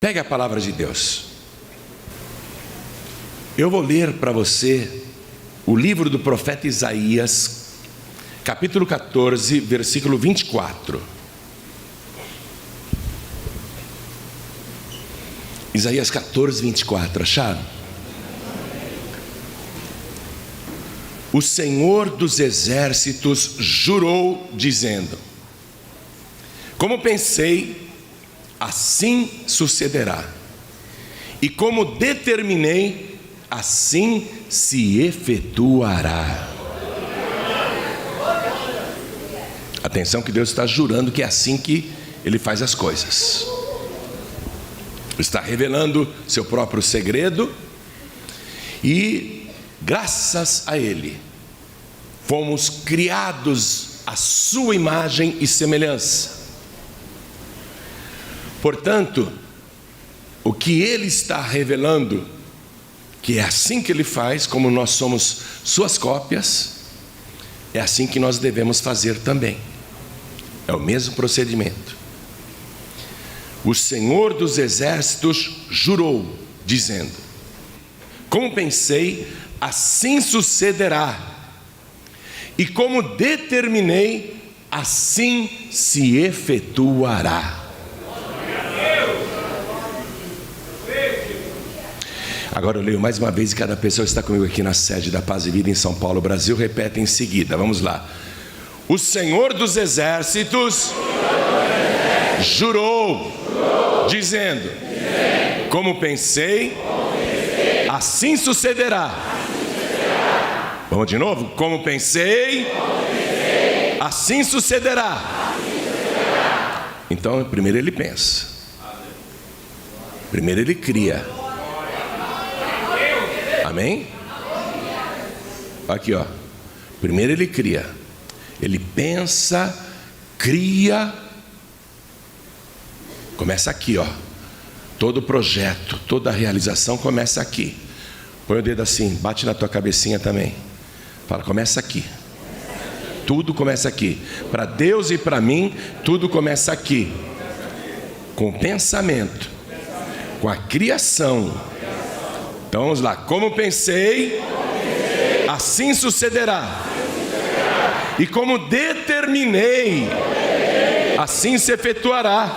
Pegue a palavra de Deus. Eu vou ler para você o livro do profeta Isaías, capítulo 14, versículo 24. Isaías 14, 24, acharam? O Senhor dos exércitos jurou, dizendo: como pensei, assim sucederá, e como determinei, assim se efetuará. Atenção, que Deus está jurando que é assim que Ele faz as coisas. Está revelando seu próprio segredo, e graças a Ele fomos criados à sua imagem e semelhança. Portanto, o que Ele está revelando, que é assim que Ele faz, como nós somos suas cópias, é assim que nós devemos fazer também. É o mesmo procedimento. O Senhor dos exércitos jurou, dizendo: como pensei, assim sucederá, e como determinei, assim se efetuará. Agora eu leio mais uma vez, e cada pessoa que está comigo aqui na sede da Paz e Vida em São Paulo, Brasil, repete em seguida. Vamos lá. O Senhor dos exércitos jurou, dizendo: como pensei, assim sucederá. Vamos de novo? Como pensei, assim sucederá. Então, primeiro ele pensa, primeiro ele cria. Amém? Aqui, ó. Primeiro ele cria. Ele pensa, cria. Começa aqui, ó. Todo projeto, toda realização começa aqui. Põe o dedo assim, bate na tua cabecinha também. Fala, começa aqui. Tudo começa aqui. Para Deus e para mim, tudo começa aqui. Com o pensamento, com a criação. Então vamos lá. Como pensei, assim sucederá. E como determinei, assim se efetuará.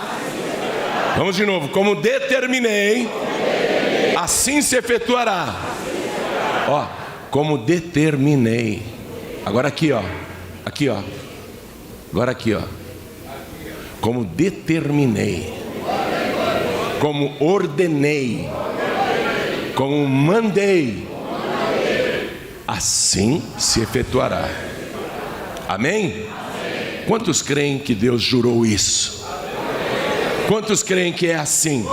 Vamos de novo. Como determinei, assim se efetuará. Ó, como determinei. Agora aqui, ó. Aqui, ó. Agora aqui, ó. Como determinei. Como ordenei. Como mandei. Assim se efetuará. Amém? Quantos creem que Deus jurou isso? Quantos creem que é assim?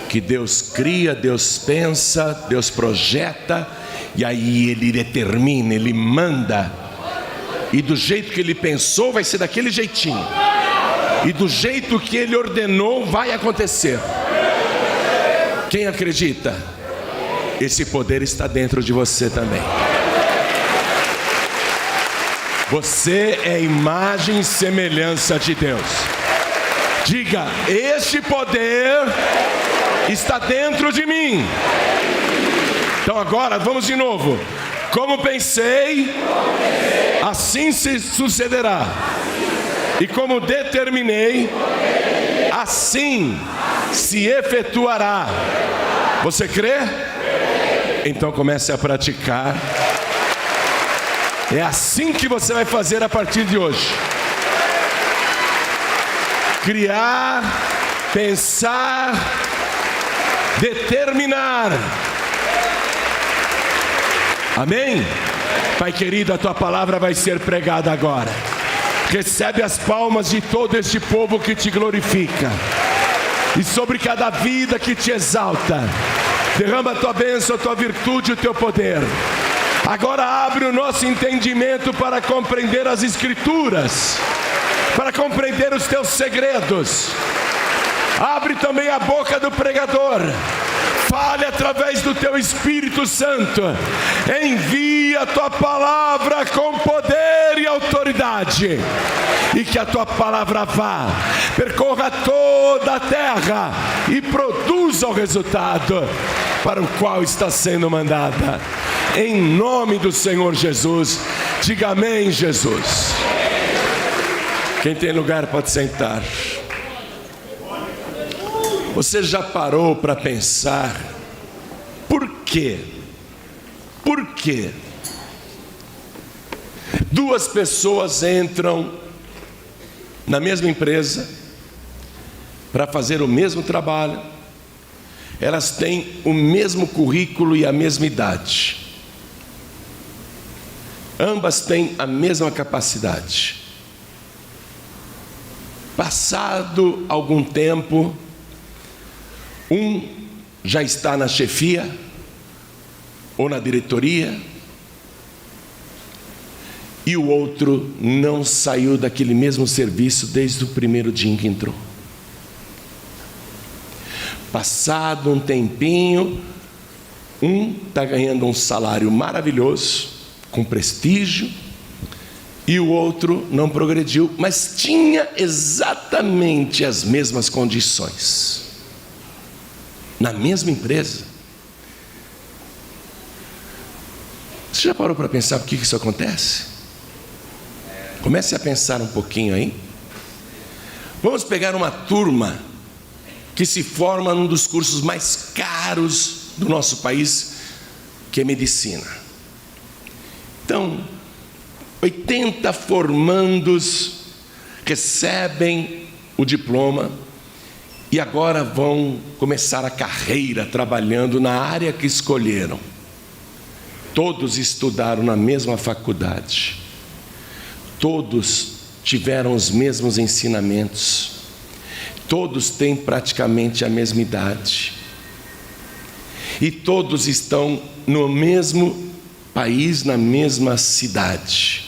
Que Deus cria, Deus pensa, Deus projeta, e aí Ele determina, Ele manda, e do jeito que Ele pensou vai ser daquele jeitinho, e do jeito que Ele ordenou vai acontecer. Quem acredita? Esse poder está dentro de você também. Você é imagem e semelhança de Deus. Diga: este poder está dentro de mim. Então agora vamos de novo. Como pensei, assim se sucederá. E como determinei, assim se efetuará. Você crê? Então comece a praticar. É assim que você vai fazer a partir de hoje. Criar, pensar, determinar. Amém? Pai querido, a tua palavra vai ser pregada agora. Recebe as palmas de todo este povo que te glorifica, e sobre cada vida que te exalta. Derrama a tua bênção, a tua virtude, o teu poder. Agora abre o nosso entendimento para compreender as Escrituras, para compreender os teus segredos. Abre também a boca do pregador. fale através do teu Espírito Santo. Envia a tua palavra com poder e autoridade, e que a tua palavra vá, percorra toda a terra e produza o resultado para o qual está sendo mandada. Em nome do Senhor Jesus, diga amém, Jesus. Quem tem lugar pode sentar. Você já parou para pensar por quê? Por quê? Duas pessoas entram na mesma empresa para fazer o mesmo trabalho, elas têm o mesmo currículo e a mesma idade, ambas têm a mesma capacidade. Passado algum tempo, um já está na chefia ou na diretoria, e o outro não saiu daquele mesmo serviço desde o primeiro dia em que entrou. Passado um tempinho, um está ganhando um salário maravilhoso, com prestígio, e o outro não progrediu, mas tinha exatamente as mesmas condições, na mesma empresa. Você já parou para pensar por que isso acontece? Comece a pensar um pouquinho aí. Vamos pegar uma turma que se forma num dos cursos mais caros do nosso país, que é medicina. Então, 80 formandos recebem o diploma e agora vão começar a carreira trabalhando na área que escolheram. Todos estudaram na mesma faculdade, todos tiveram os mesmos ensinamentos, todos têm praticamente a mesma idade, e todos estão no mesmo país, na mesma cidade.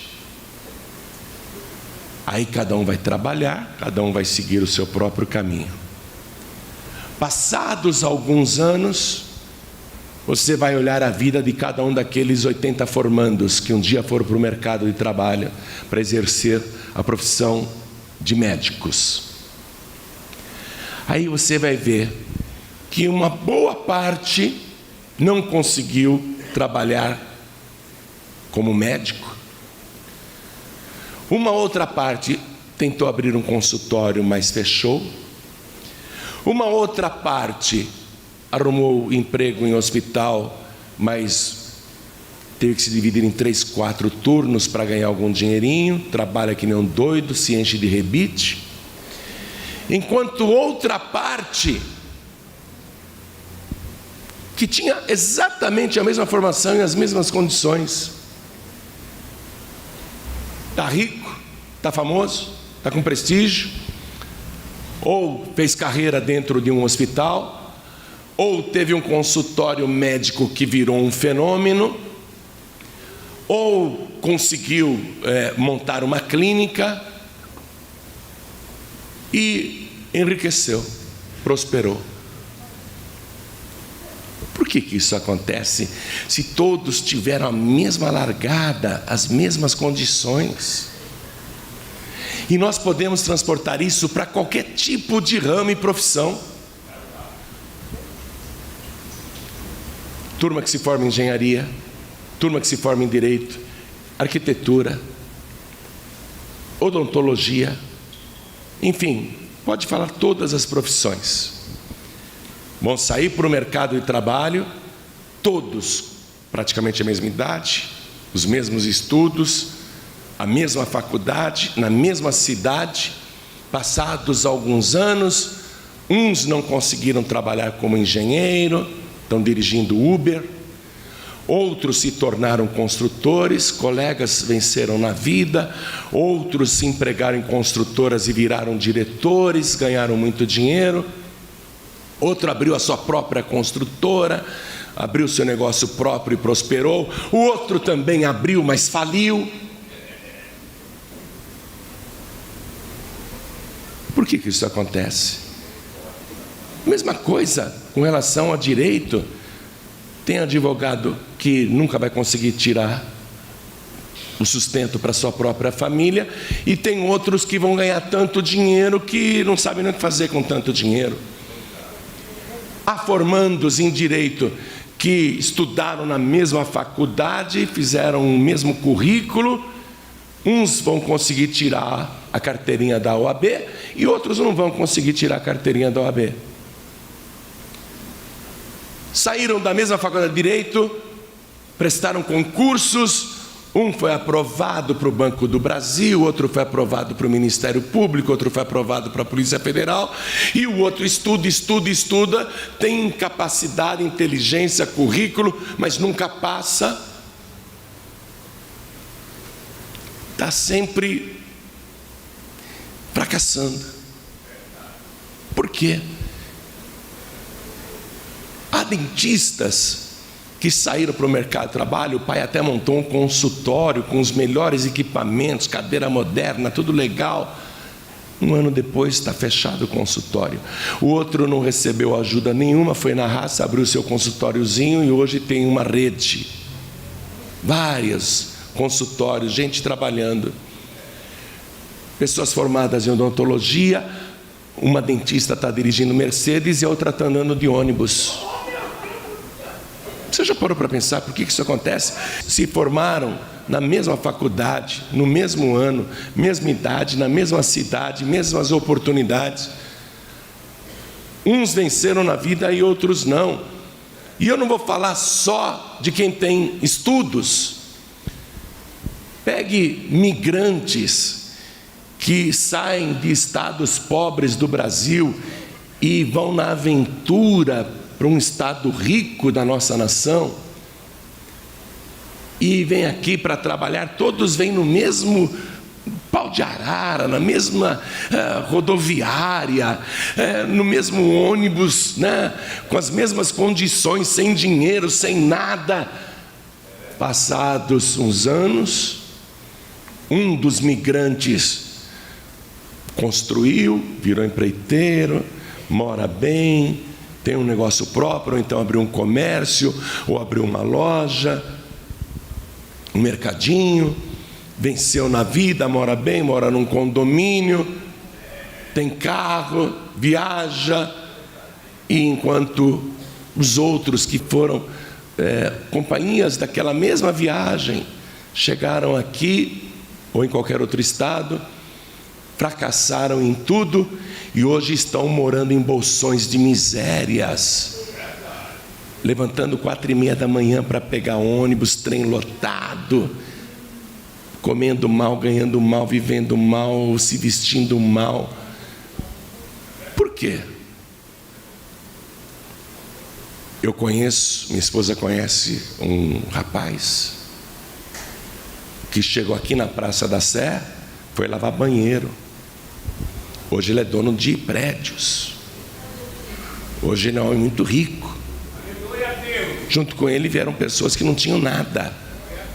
Aí cada um vai trabalhar, cada um vai seguir o seu próprio caminho. Passados alguns anos, você vai olhar a vida de cada um daqueles 80 formandos que um dia foram para o mercado de trabalho para exercer a profissão de médicos. Aí você vai ver que uma boa parte não conseguiu trabalhar como médico. Uma outra parte tentou abrir um consultório, mas fechou. Uma outra parte arrumou emprego em hospital, mas teve que se dividir em 3, 4 turnos para ganhar algum dinheirinho, trabalha que nem um doido, se enche de rebite. Enquanto outra parte, que tinha exatamente a mesma formação e as mesmas condições, está rico, está famoso, está com prestígio, ou fez carreira dentro de um hospital, ou teve um consultório médico que virou um fenômeno, ou conseguiu montar uma clínica e enriqueceu, prosperou. Por que isso acontece se todos tiveram a mesma largada, as mesmas condições? E nós podemos transportar isso para qualquer tipo de ramo e profissão. Turma que se forma em engenharia, turma que se forma em direito, arquitetura, odontologia, enfim, pode falar todas as profissões. Vão sair para o mercado de trabalho, todos praticamente a mesma idade, os mesmos estudos, a mesma faculdade, na mesma cidade. Passados alguns anos, uns não conseguiram trabalhar como engenheiro, estão dirigindo Uber, outros se tornaram construtores, colegas venceram na vida, outros se empregaram em construtoras e viraram diretores, ganharam muito dinheiro, outro abriu a sua própria construtora, abriu seu negócio próprio e prosperou, o outro também abriu, mas faliu. Por que isso acontece? Mesma coisa com relação ao direito. Tem advogado que nunca vai conseguir tirar o sustento para sua própria família, e tem outros que vão ganhar tanto dinheiro que não sabem nem o que fazer com tanto dinheiro. Há formandos em direito que estudaram na mesma faculdade, fizeram o mesmo currículo. Uns vão conseguir tirar a carteirinha da OAB e outros não vão conseguir tirar a carteirinha da OAB. Saíram da mesma faculdade de Direito, prestaram concursos, um foi aprovado para o Banco do Brasil, outro foi aprovado para o Ministério Público, outro foi aprovado para a Polícia Federal, e o outro estuda, tem capacidade, inteligência, currículo, mas nunca passa. Está sempre fracassando. Por quê? Há dentistas que saíram para o mercado de trabalho. O pai até montou um consultório com os melhores equipamentos, cadeira moderna, tudo legal. Um ano depois está fechado o consultório. O outro não recebeu ajuda nenhuma, foi na raça, abriu seu consultóriozinho e hoje tem uma rede. Vários consultórios, gente trabalhando. Pessoas formadas em odontologia. Uma dentista está dirigindo Mercedes e a outra está andando de ônibus. Você já parou para pensar por que isso acontece? Se formaram na mesma faculdade, no mesmo ano, mesma idade, na mesma cidade, mesmas oportunidades. Uns venceram na vida e outros não. E eu não vou falar só de quem tem estudos. Pegue migrantes que saem de estados pobres do Brasil e vão na aventura para um estado rico da nossa nação, e vêm aqui para trabalhar. Todos vêm no mesmo pau de arara, na mesma rodoviária, no mesmo ônibus, né? Com as mesmas condições, sem dinheiro, sem nada. Passados uns anos, um dos migrantes construiu, virou empreiteiro, mora bem, tem um negócio próprio, ou então abriu um comércio, ou abriu uma loja, um mercadinho, venceu na vida, mora bem, mora num condomínio, tem carro, viaja, e enquanto os outros que foram companhias daquela mesma viagem, chegaram aqui, ou em qualquer outro estado, fracassaram em tudo e hoje estão morando em bolsões de misérias, levantando 4h30 da manhã para pegar ônibus, trem lotado, comendo mal, ganhando mal, vivendo mal, se vestindo mal. Por quê? Eu conheço, minha esposa conhece um rapaz que chegou aqui na Praça da Sé, foi lavar banheiro. Hoje ele é dono de prédios. Hoje ele é um homem muito rico. Junto com ele vieram pessoas que não tinham nada,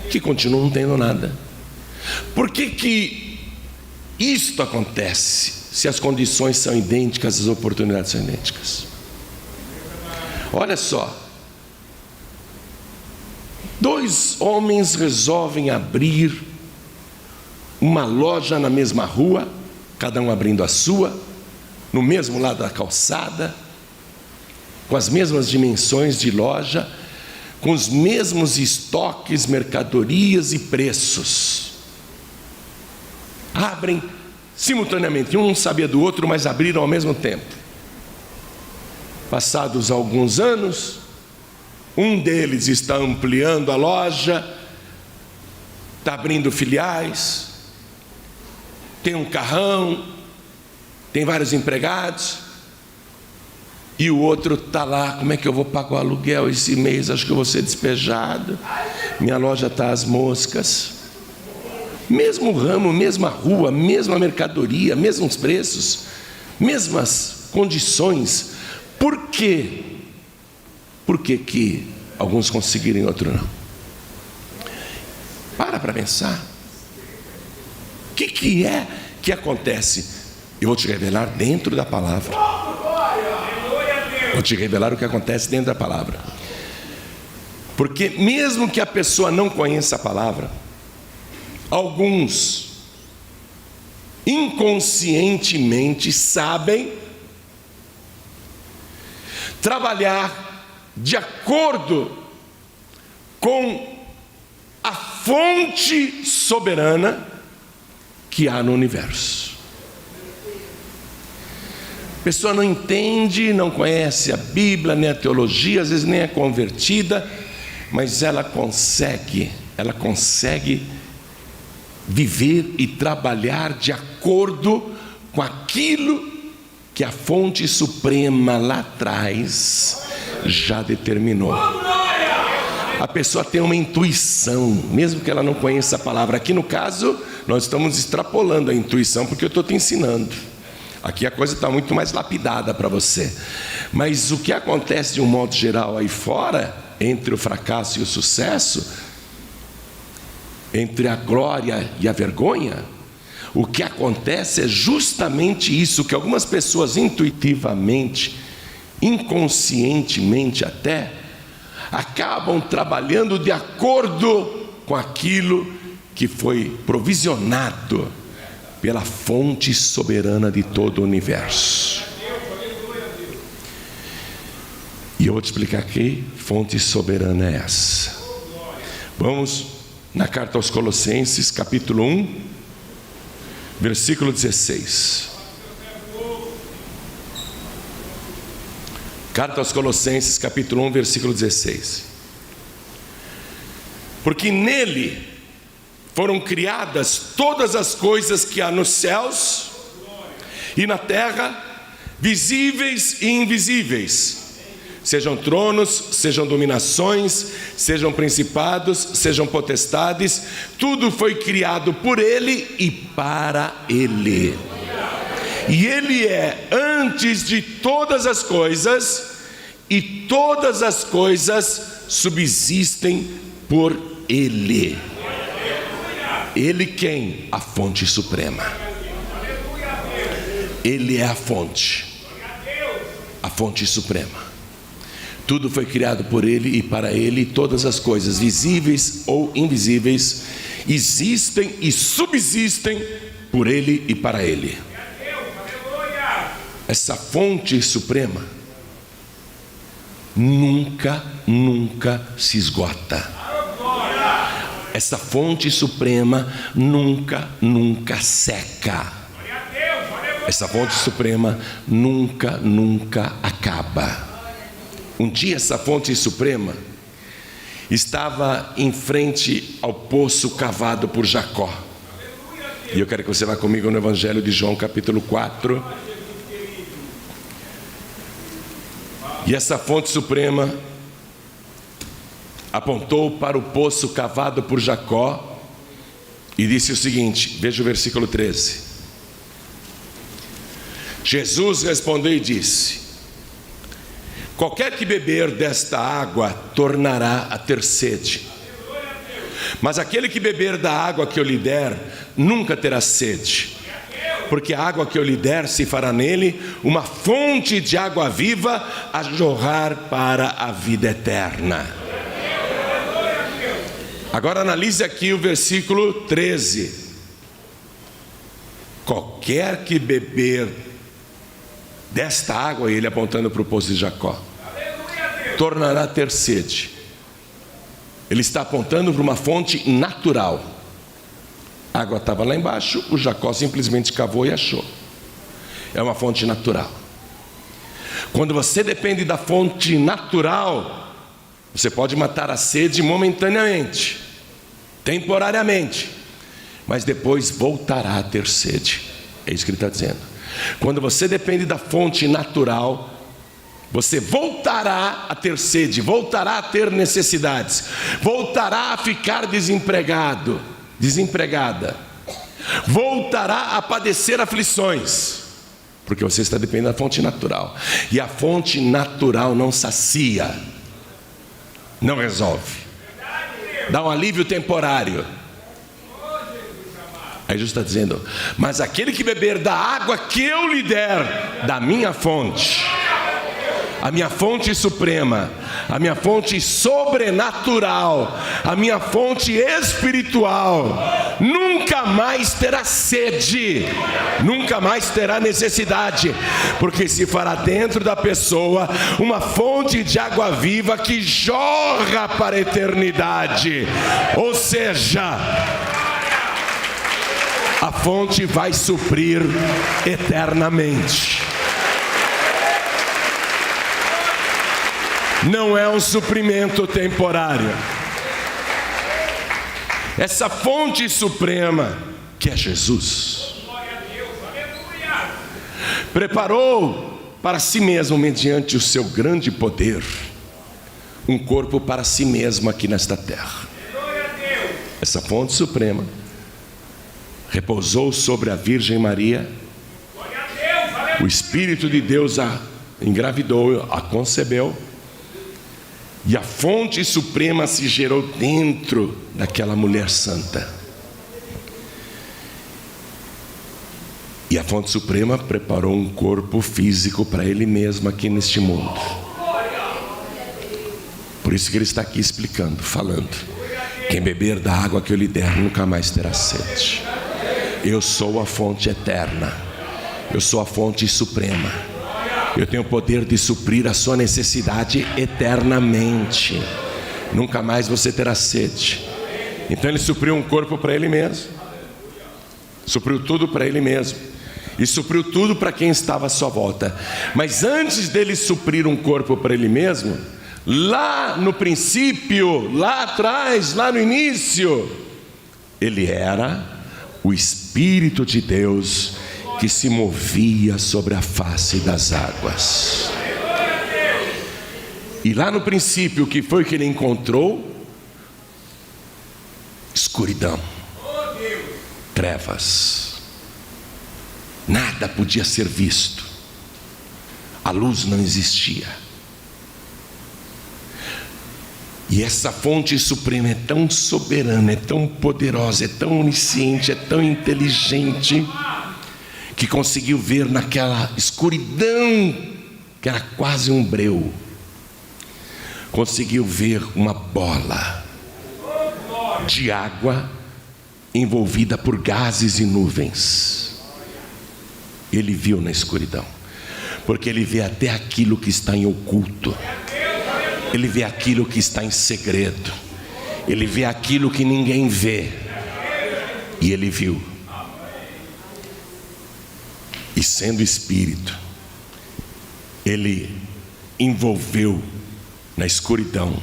que continuam não tendo nada. Por que isto acontece, se as condições são idênticas, as oportunidades são idênticas? Olha só. 2 homens resolvem abrir uma loja na mesma rua, cada um abrindo a sua, no mesmo lado da calçada, com as mesmas dimensões de loja, com os mesmos estoques, mercadorias e preços. Abrem simultaneamente, um não sabia do outro, mas abriram ao mesmo tempo. Passados alguns anos, um deles está ampliando a loja, está abrindo filiais, tem um carrão, tem vários empregados, e o outro está lá: como é que eu vou pagar o aluguel esse mês? Acho que eu vou ser despejado, minha loja está às moscas. Mesmo ramo, mesma rua, mesma mercadoria, mesmos preços, mesmas condições. Por quê? Por que alguns conseguiram e outros não? Para pensar. O que é que acontece? Eu vou te revelar dentro da palavra. Vou te revelar o que acontece dentro da palavra. Porque mesmo que a pessoa não conheça a palavra, alguns inconscientemente sabem trabalhar de acordo com a fonte soberana que há no universo. A pessoa não entende, não conhece a Bíblia, nem a teologia, às vezes nem é convertida, mas ela consegue viver e trabalhar de acordo com aquilo que a fonte suprema lá atrás já determinou. A pessoa tem uma intuição, mesmo que ela não conheça a palavra. Aqui no caso, nós estamos extrapolando a intuição, porque eu estou te ensinando. Aqui a coisa está muito mais lapidada para você. Mas o que acontece de um modo geral aí fora, entre o fracasso e o sucesso, entre a glória e a vergonha, o que acontece é justamente isso, que algumas pessoas intuitivamente, inconscientemente até, acabam trabalhando de acordo com aquilo que foi provisionado pela fonte soberana de todo o universo. E eu vou te explicar que fonte soberana é essa. Vamos na carta aos Colossenses, capítulo 1, versículo 16. Carta aos Colossenses, capítulo 1, versículo 16. Porque nele foram criadas todas as coisas que há nos céus e na terra, visíveis e invisíveis, sejam tronos, sejam dominações, sejam principados, sejam potestades, tudo foi criado por ele e para ele. E ele é antes de todas as coisas, e todas as coisas subsistem por ele. Ele quem? A fonte suprema. Ele é a fonte suprema. Tudo foi criado por ele e para ele, e todas as coisas, visíveis ou invisíveis, existem e subsistem por ele e para ele. Essa fonte suprema nunca se esgota. Essa fonte suprema nunca seca. Essa fonte suprema nunca acaba. Um dia essa fonte suprema estava em frente ao poço cavado por Jacó. E eu quero que você vá comigo no Evangelho de João, capítulo 4. E essa fonte suprema apontou para o poço cavado por Jacó e disse o seguinte, veja o versículo 13. Jesus respondeu e disse: qualquer que beber desta água tornará a ter sede, mas aquele que beber da água que eu lhe der nunca terá sede, porque a água que eu lhe der se fará nele uma fonte de água viva a jorrar para a vida eterna. Agora analise aqui o versículo 13. Qualquer que beber desta água, ele apontando para o poço de Jacó, tornará a ter sede. Ele está apontando para uma fonte natural. A água estava lá embaixo, o Jacó simplesmente cavou e achou. É uma fonte natural. Quando você depende da fonte natural, você pode matar a sede momentaneamente, temporariamente, mas depois voltará a ter sede. É isso que ele está dizendo. Quando você depende da fonte natural, você voltará a ter sede, voltará a ter necessidades, voltará a ficar desempregado, desempregada, voltará a padecer aflições, porque você está dependendo da fonte natural. E a fonte natural não sacia, não resolve, dá um alívio temporário. Aí Jesus está dizendo: mas aquele que beber da água que eu lhe der, da minha fonte, a minha fonte suprema, a minha fonte sobrenatural, a minha fonte espiritual, nunca mais terá sede, nunca mais terá necessidade, porque se fará dentro da pessoa uma fonte de água viva que jorra para a eternidade. Ou seja, a fonte vai suprir eternamente. Não é um suprimento temporário. Essa fonte suprema, que é Jesus, preparou para si mesmo, mediante o seu grande poder, um corpo para si mesmo aqui nesta terra. Essa fonte suprema repousou sobre a Virgem Maria. O Espírito de Deus a engravidou, a concebeu. E a fonte suprema se gerou dentro daquela mulher santa. E a fonte suprema preparou um corpo físico para ele mesmo aqui neste mundo. Por isso que ele está aqui explicando, falando: quem beber da água que eu lhe der nunca mais terá sede. Eu sou a fonte eterna, eu sou a fonte suprema. Eu tenho o poder de suprir a sua necessidade eternamente. Nunca mais você terá sede. Então ele supriu um corpo para ele mesmo, supriu tudo para ele mesmo, e supriu tudo para quem estava à sua volta. Mas antes dele suprir um corpo para ele mesmo, lá no princípio, lá atrás, lá no início, ele era o Espírito de Deus que se movia sobre a face das águas. E lá no princípio, o que foi que ele encontrou? Escuridão, trevas. Nada podia ser visto. A luz não existia. E essa fonte suprema é tão soberana, é tão poderosa, é tão onisciente, é tão inteligente, que conseguiu ver naquela escuridão, que era quase um breu, conseguiu ver uma bola de água envolvida por gases e nuvens. Ele viu na escuridão, porque ele vê até aquilo que está em oculto, ele vê aquilo que está em segredo, ele vê aquilo que ninguém vê, e ele viu. E sendo Espírito, ele envolveu na escuridão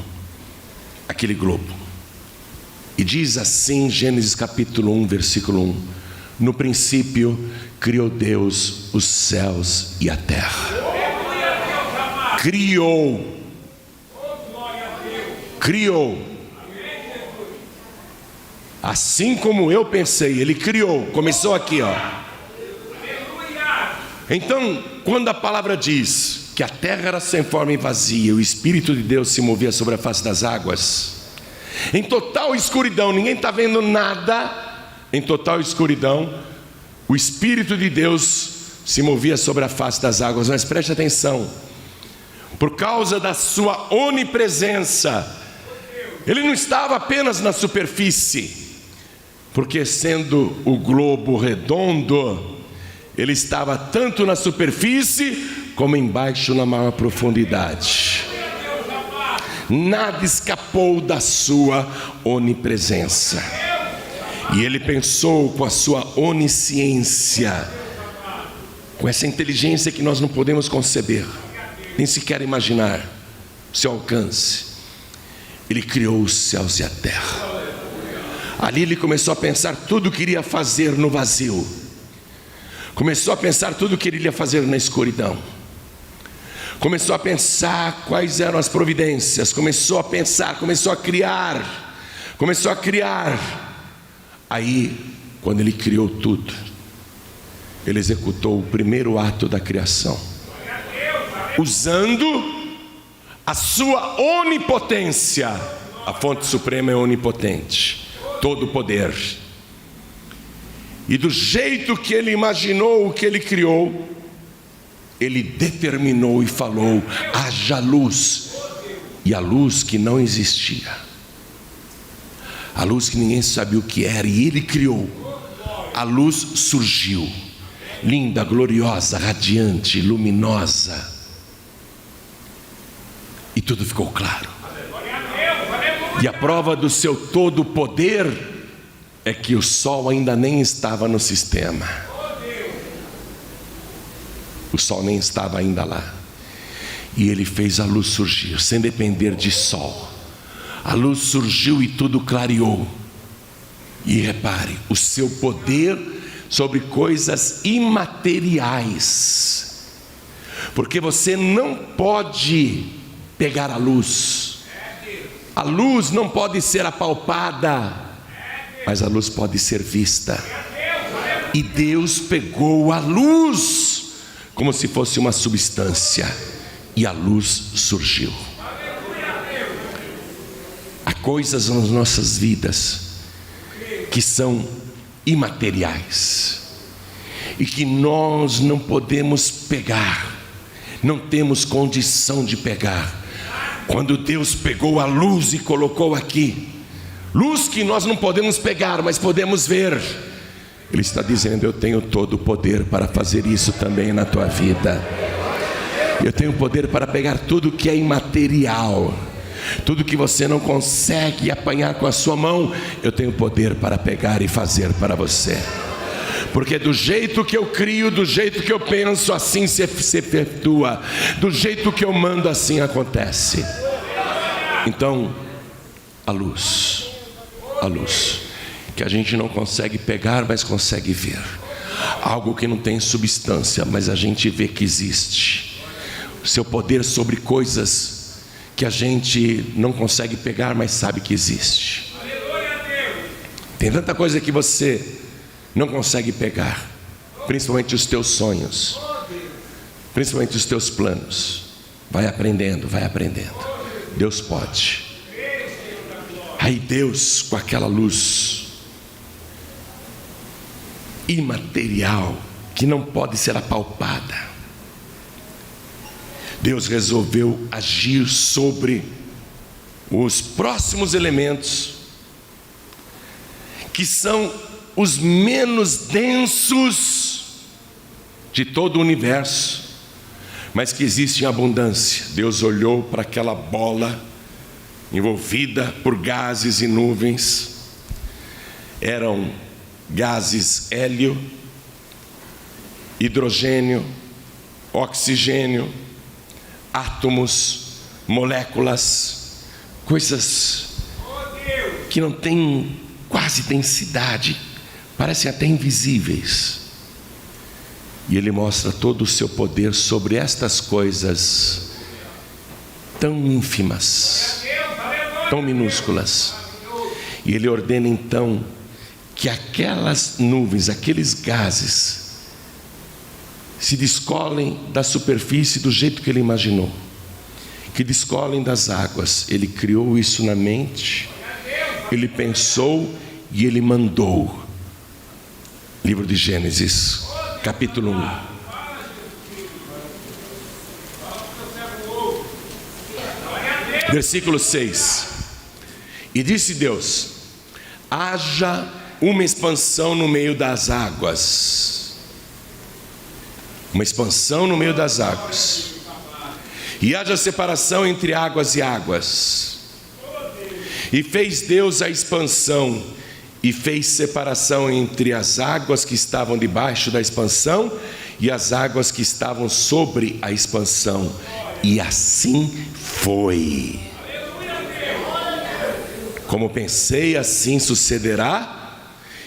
aquele globo. E diz assim, Gênesis capítulo 1, versículo 1: no princípio criou Deus os céus e a terra. Criou. Assim como eu pensei, ele criou. Começou aqui, ó. Então, quando a palavra diz que a terra era sem forma e vazia, o Espírito de Deus se movia sobre a face das águas, em total escuridão, ninguém está vendo nada, em total escuridão, o Espírito de Deus se movia sobre a face das águas. Mas preste atenção, por causa da sua onipresença, ele não estava apenas na superfície, porque sendo o globo redondo, ele estava tanto na superfície como embaixo na maior profundidade. Nada escapou da sua onipresença. E ele pensou com a sua onisciência, com essa inteligência que nós não podemos conceber, nem sequer imaginar o seu alcance. Ele criou os céus e a terra. Ali ele começou a pensar tudo o que iria fazer no vazio. Começou a pensar tudo o que ele iria fazer na escuridão. Começou a pensar quais eram as providências. Começou a pensar, começou a criar. Aí, quando ele criou tudo, ele executou o primeiro ato da criação, usando a sua onipotência. A fonte suprema é onipotente, todo poder. E do jeito que ele imaginou o que ele criou, Ele determinou e falou: haja luz. E a luz que não existia, a luz que ninguém sabia o que era, e Ele criou, a luz surgiu, linda, gloriosa, radiante, luminosa, e tudo ficou claro. E a prova do seu todo poder é que o sol ainda nem estava no sistema. O sol nem estava ainda lá. E Ele fez a luz surgir, sem depender de sol. A luz surgiu e tudo clareou. E repare, o seu poder sobre coisas imateriais. Porque você não pode pegar a luz. A luz não pode ser apalpada, mas a luz pode ser vista. E Deus pegou a luz como se fosse uma substância, e a luz surgiu. Há coisas nas nossas vidas que são imateriais e que nós não podemos pegar, não temos condição de pegar. Quando Deus pegou a luz e colocou aqui, luz que nós não podemos pegar, mas podemos ver, Ele está dizendo: eu tenho todo o poder para fazer isso também na tua vida. Eu tenho poder para pegar tudo que é imaterial, tudo que você não consegue apanhar com a sua mão, eu tenho poder para pegar e fazer para você. Porque do jeito que eu crio, do jeito que eu penso, assim se efetua. Do jeito que eu mando, assim acontece. Então, a luz, que a gente não consegue pegar, mas consegue ver. Algo que não tem substância, mas a gente vê que existe. O seu poder sobre coisas que a gente não consegue pegar, mas sabe que existe. Tem tanta coisa que você não consegue pegar, principalmente os teus sonhos, principalmente os teus planos. Vai aprendendo. Deus pode. Aí Deus, com aquela luz imaterial, que não pode ser apalpada, Deus resolveu agir sobre os próximos elementos, que são os menos densos de todo o universo, mas que existe em abundância. Deus olhou para aquela bola envolvida por gases e nuvens. Eram gases hélio, hidrogênio, oxigênio, átomos, moléculas, coisas que não têm quase densidade, parecem até invisíveis. E Ele mostra todo o seu poder sobre estas coisas tão ínfimas, tão minúsculas. E Ele ordena então que aquelas nuvens, aqueles gases, se descolem da superfície do jeito que Ele imaginou, que descolem das águas. Ele criou isso na mente, Ele pensou e Ele mandou. Livro de Gênesis, capítulo 1. Versículo 6. E disse Deus: haja uma expansão no meio das águas. Uma expansão no meio das águas. E haja separação entre águas e águas. E fez Deus a expansão, e fez separação entre as águas que estavam debaixo da expansão e as águas que estavam sobre a expansão. E assim foi. Como pensei, assim sucederá,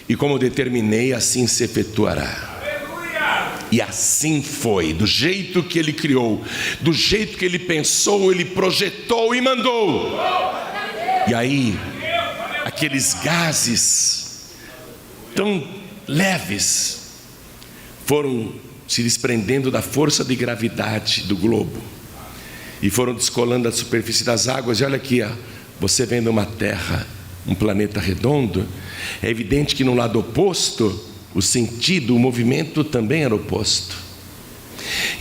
e como determinei, assim se efetuará. E assim foi, do jeito que Ele criou, do jeito que Ele pensou, Ele projetou e mandou. E aí, aqueles gases tão leves foram se desprendendo da força de gravidade do globo e foram descolando da superfície das águas. E olha aqui, você vendo uma terra, um planeta redondo, é evidente que no lado oposto, o sentido, o movimento também era oposto.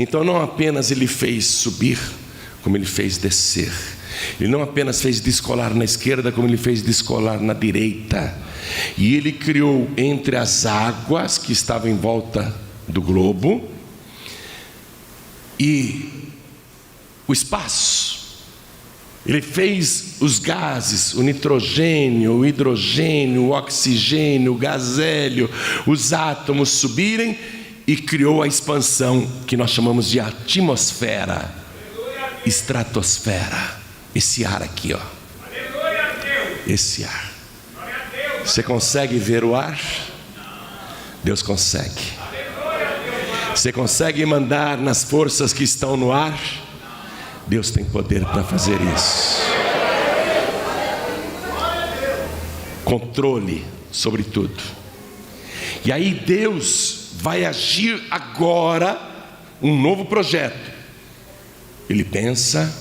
Então não apenas ele fez subir, como ele fez descer. Ele não apenas fez descolar na esquerda, como ele fez descolar na direita. E ele criou entre as águas que estavam em volta do globo e o espaço. Ele fez os gases, o nitrogênio, o hidrogênio, o oxigênio, o gás hélio, os átomos subirem e criou a expansão que nós chamamos de atmosfera, estratosfera. Esse ar aqui, ó. Esse ar. Você consegue ver o ar? Deus consegue. Você consegue mandar nas forças que estão no ar? Deus tem poder para fazer isso. Controle sobre tudo. E aí Deus vai agir agora um novo projeto. Ele pensa,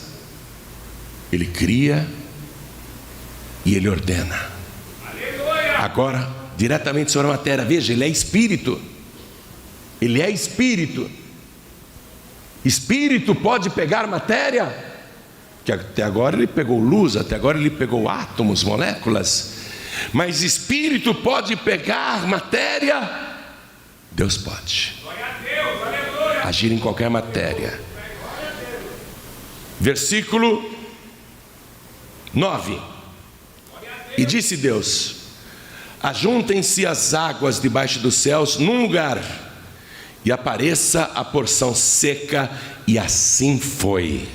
ele cria e ele ordena. Agora, diretamente sobre a matéria. Veja, ele é espírito. Ele é espírito. Espírito pode pegar matéria? Que até agora ele pegou luz, até agora ele pegou átomos, moléculas. Mas espírito pode pegar matéria? Deus pode agir em qualquer matéria. Versículo 9. E disse Deus: ajuntem-se as águas debaixo dos céus num lugar, e apareça a porção seca. E assim foi.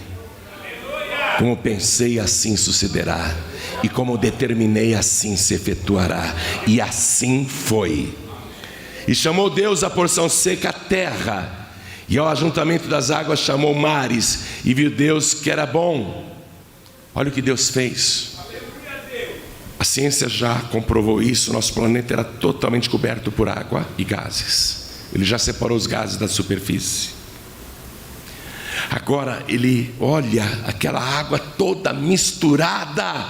Como pensei, assim sucederá, e como determinei, assim se efetuará. E assim foi. E chamou Deus a porção seca terra, e ao ajuntamento das águas chamou mares. E viu Deus que era bom. Olha o que Deus fez. A ciência já comprovou isso. Nosso planeta era totalmente coberto por água e gases. Ele já separou os gases da superfície. Agora ele olha aquela água toda misturada.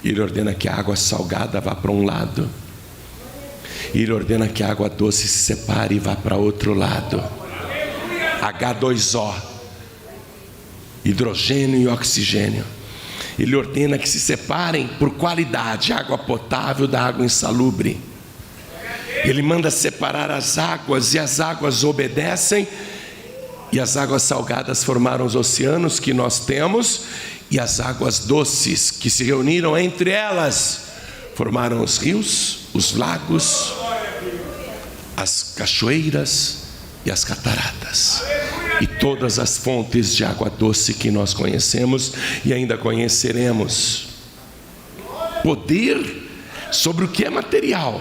Ele ordena que a água salgada vá para um lado. Ele ordena que a água doce se separe e vá para outro lado. H2O, hidrogênio e oxigênio. Ele ordena que se separem por qualidade, água potável da água insalubre. Ele manda separar as águas, e as águas obedecem. E as águas salgadas formaram os oceanos que nós temos, e as águas doces que se reuniram entre elas formaram os rios, os lagos, as cachoeiras e as cataratas. E todas as fontes de água doce que nós conhecemos e ainda conheceremos. Poder sobre o que é material.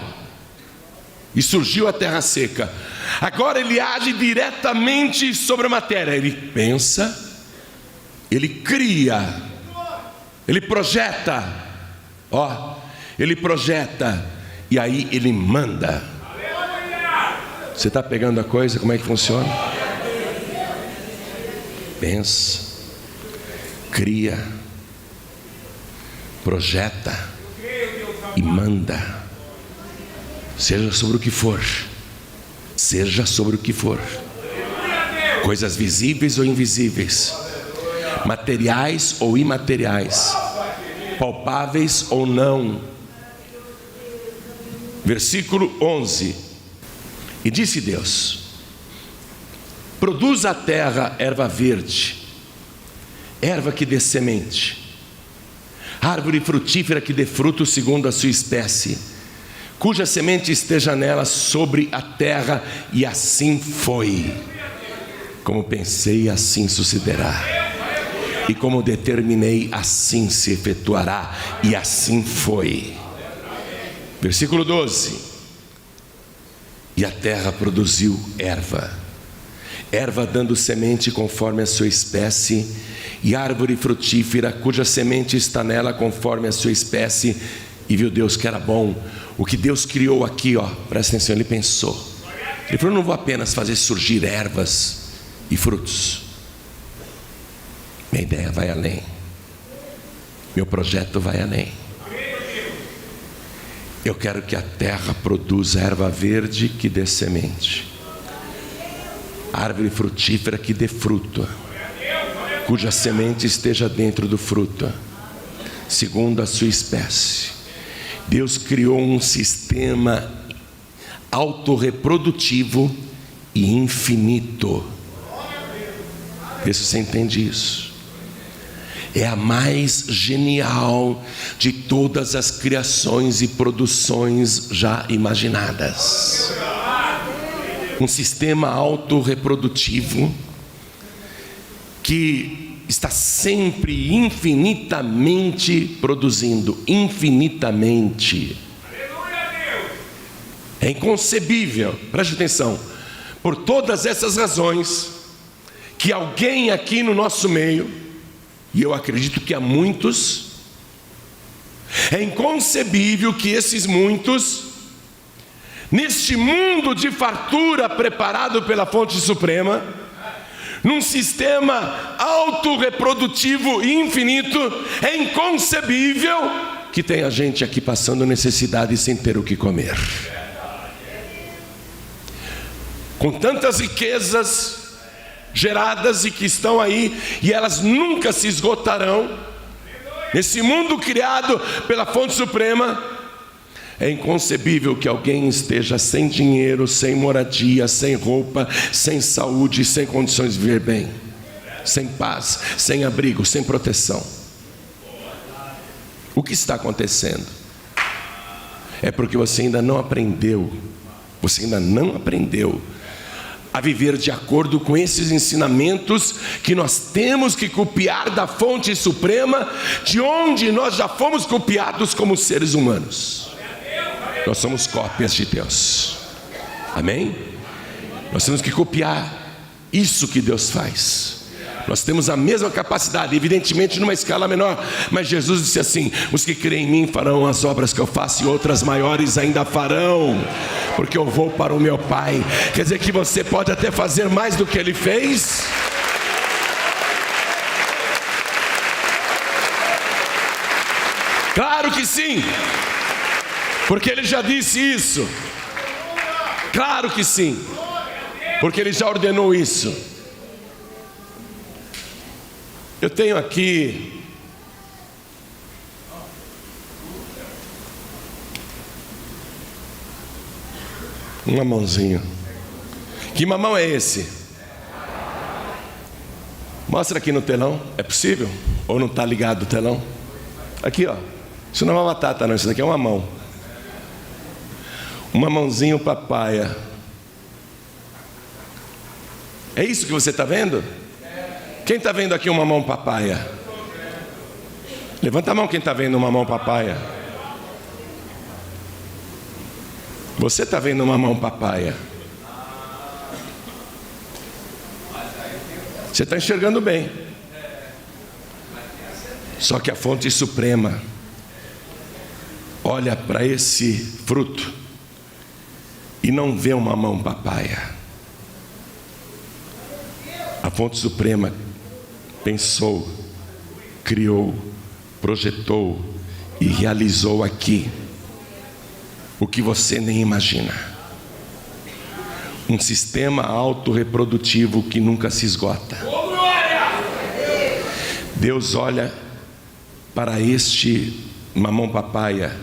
E surgiu a terra seca. Agora ele age diretamente sobre a matéria. Ele pensa, ele cria, ele projeta. Ele projeta e aí ele manda. Você está pegando a coisa? Como é que funciona? Pensa, cria, projeta e manda. Seja sobre o que for. Seja sobre o que for. Coisas visíveis ou invisíveis, materiais ou imateriais, palpáveis ou não. Versículo 11. E disse Deus: produz a terra erva verde, erva que dê semente, árvore frutífera que dê fruto segundo a sua espécie, cuja semente esteja nela sobre a terra. E assim foi. Como pensei, assim sucederá. E como determinei, assim se efetuará. E assim foi. Versículo 12. E a terra produziu erva, erva dando semente conforme a sua espécie, e árvore frutífera, cuja semente está nela conforme a sua espécie. E viu Deus que era bom. O que Deus criou aqui, presta atenção, ele pensou. Ele falou: não vou apenas fazer surgir ervas e frutos. Minha ideia vai além. Meu projeto vai além. Eu quero que a terra produza erva verde que dê semente, árvore frutífera que dê fruto, cuja semente esteja dentro do fruto, segundo a sua espécie. Deus criou um sistema autorreprodutivo e infinito. Vê se você entende isso. É a mais genial de todas as criações e produções já imaginadas. Um sistema autorreprodutivo que está sempre infinitamente produzindo, infinitamente. É inconcebível, preste atenção, por todas essas razões, que alguém aqui no nosso meio, e eu acredito que há muitos, é inconcebível que esses muitos, neste mundo de fartura preparado pela fonte suprema, num sistema autorreprodutivo e infinito, é inconcebível que tenha gente aqui passando necessidade sem ter o que comer. Com tantas riquezas geradas e que estão aí, e elas nunca se esgotarão, nesse mundo criado pela fonte suprema, é inconcebível que alguém esteja sem dinheiro, sem moradia, sem roupa, sem saúde, sem condições de viver bem, sem paz, sem abrigo, sem proteção. O que está acontecendo? É porque você ainda não aprendeu a viver de acordo com esses ensinamentos que nós temos que copiar da fonte suprema, de onde nós já fomos copiados como seres humanos. Nós somos cópias de Deus. Amém? Nós temos que copiar isso que Deus faz. Nós temos a mesma capacidade, evidentemente numa escala menor, mas Jesus disse assim: os que creem em mim farão as obras que eu faço, e outras maiores ainda farão, porque eu vou para o meu Pai. Quer dizer que você pode até fazer mais do que Ele fez. Claro que sim, porque Ele já disse isso. Claro que sim, porque Ele já ordenou isso. Eu tenho aqui um mamãozinho. Que mamão é esse? Mostra aqui no telão. É possível? Ou não está ligado o telão? Aqui, ó. Isso não é uma batata, não. Isso daqui é um mamão. Um mamãozinho papaya. É isso que você está vendo? Quem está vendo aqui um mamão papaya? Levanta a mão quem está vendo um mamão papaya. Você está vendo um mamão papaya? Você está enxergando bem. Só que a fonte suprema olha para esse fruto e não vê um mamão papaya. A fonte suprema pensou, criou, projetou e realizou aqui o que você nem imagina. Um sistema autorreprodutivo que nunca se esgota. Deus olha para este mamão papaya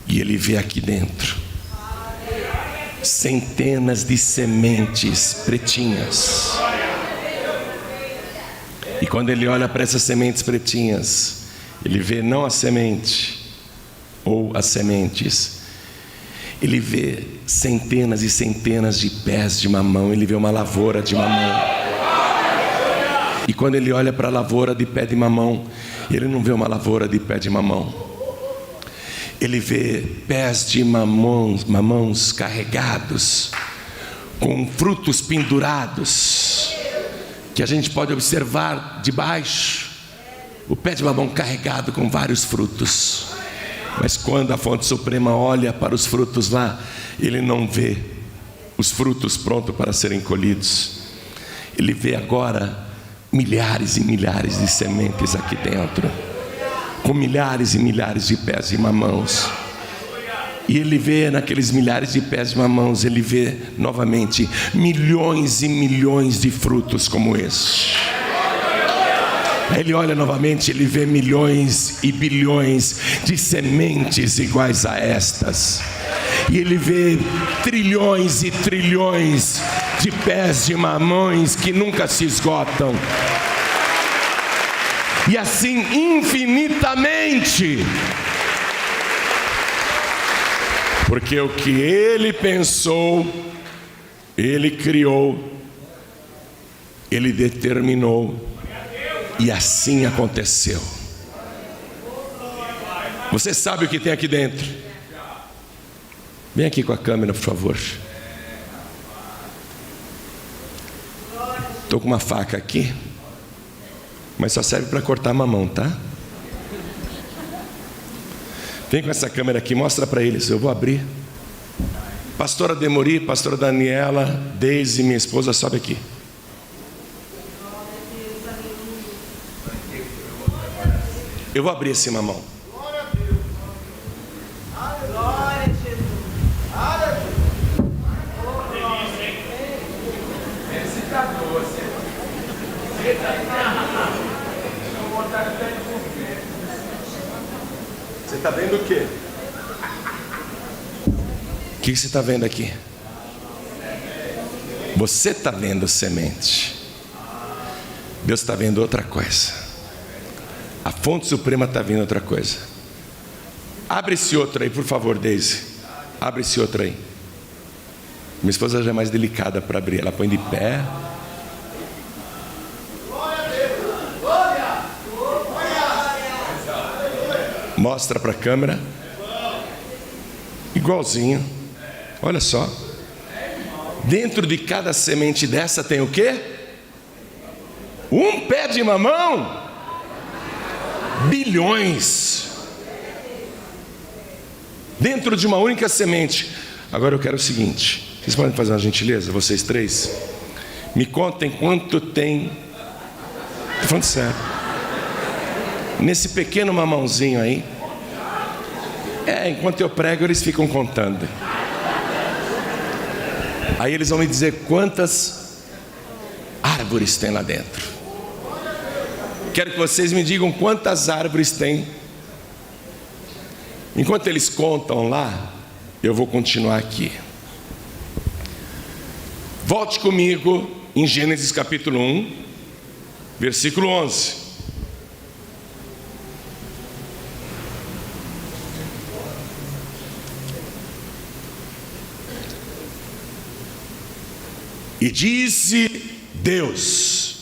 e Ele vê aqui dentro centenas de sementes pretinhas. E quando Ele olha para essas sementes pretinhas, Ele vê não a semente ou as sementes, Ele vê centenas e centenas de pés de mamão. Ele vê uma lavoura de mamão. E quando Ele olha para a lavoura de pé de mamão, Ele não vê uma lavoura de pé de mamão. Ele vê pés de mamãos carregados, com frutos pendurados, que a gente pode observar de baixo, o pé de mamão carregado com vários frutos. Mas quando a fonte suprema olha para os frutos lá, Ele não vê os frutos prontos para serem colhidos. Ele vê agora milhares e milhares de sementes aqui dentro, com milhares e milhares de pés de mamãos. E ele vê naqueles milhares de pés de mamãos, ele vê novamente milhões e milhões de frutos como esse. Aí ele olha novamente, ele vê milhões e bilhões de sementes iguais a estas. E ele vê trilhões e trilhões de pés de mamões que nunca se esgotam. E assim infinitamente. Porque o que ele pensou, ele criou, ele determinou, e assim aconteceu. Você sabe o que tem aqui dentro? Vem aqui com a câmera, por favor. Estou com uma faca aqui, mas só serve para cortar mamão, tá? Vem com essa câmera aqui, mostra para eles, eu vou abrir. Pastora Demori, pastora Daniela, Deise, minha esposa, sobe aqui. Eu vou abrir esse mamão. Glória a Deus. Glória a Jesus. Glória a Jesus. Esse tá doce. Você está vendo o quê? O que você está vendo aqui? Você está vendo semente. Deus está vendo outra coisa. A fonte suprema está vendo outra coisa. Abre esse outro aí, por favor, Deise. Abre esse outro aí. Minha esposa já é mais delicada para abrir. Ela põe de pé. Mostra para a câmera. Igualzinho. Olha só. Dentro de cada semente dessa tem o quê? Um pé de mamão. Bilhões. Dentro de uma única semente. Agora eu quero o seguinte. Vocês podem fazer uma gentileza, vocês três? Me contem quanto tem. Estou falando sério. Nesse pequeno mamãozinho aí. Enquanto eu prego, eles ficam contando. Aí eles vão me dizer quantas árvores tem lá dentro. Quero que vocês me digam quantas árvores tem. Enquanto eles contam lá, eu vou continuar aqui. Volte comigo em Gênesis capítulo 1, versículo 11. E disse Deus.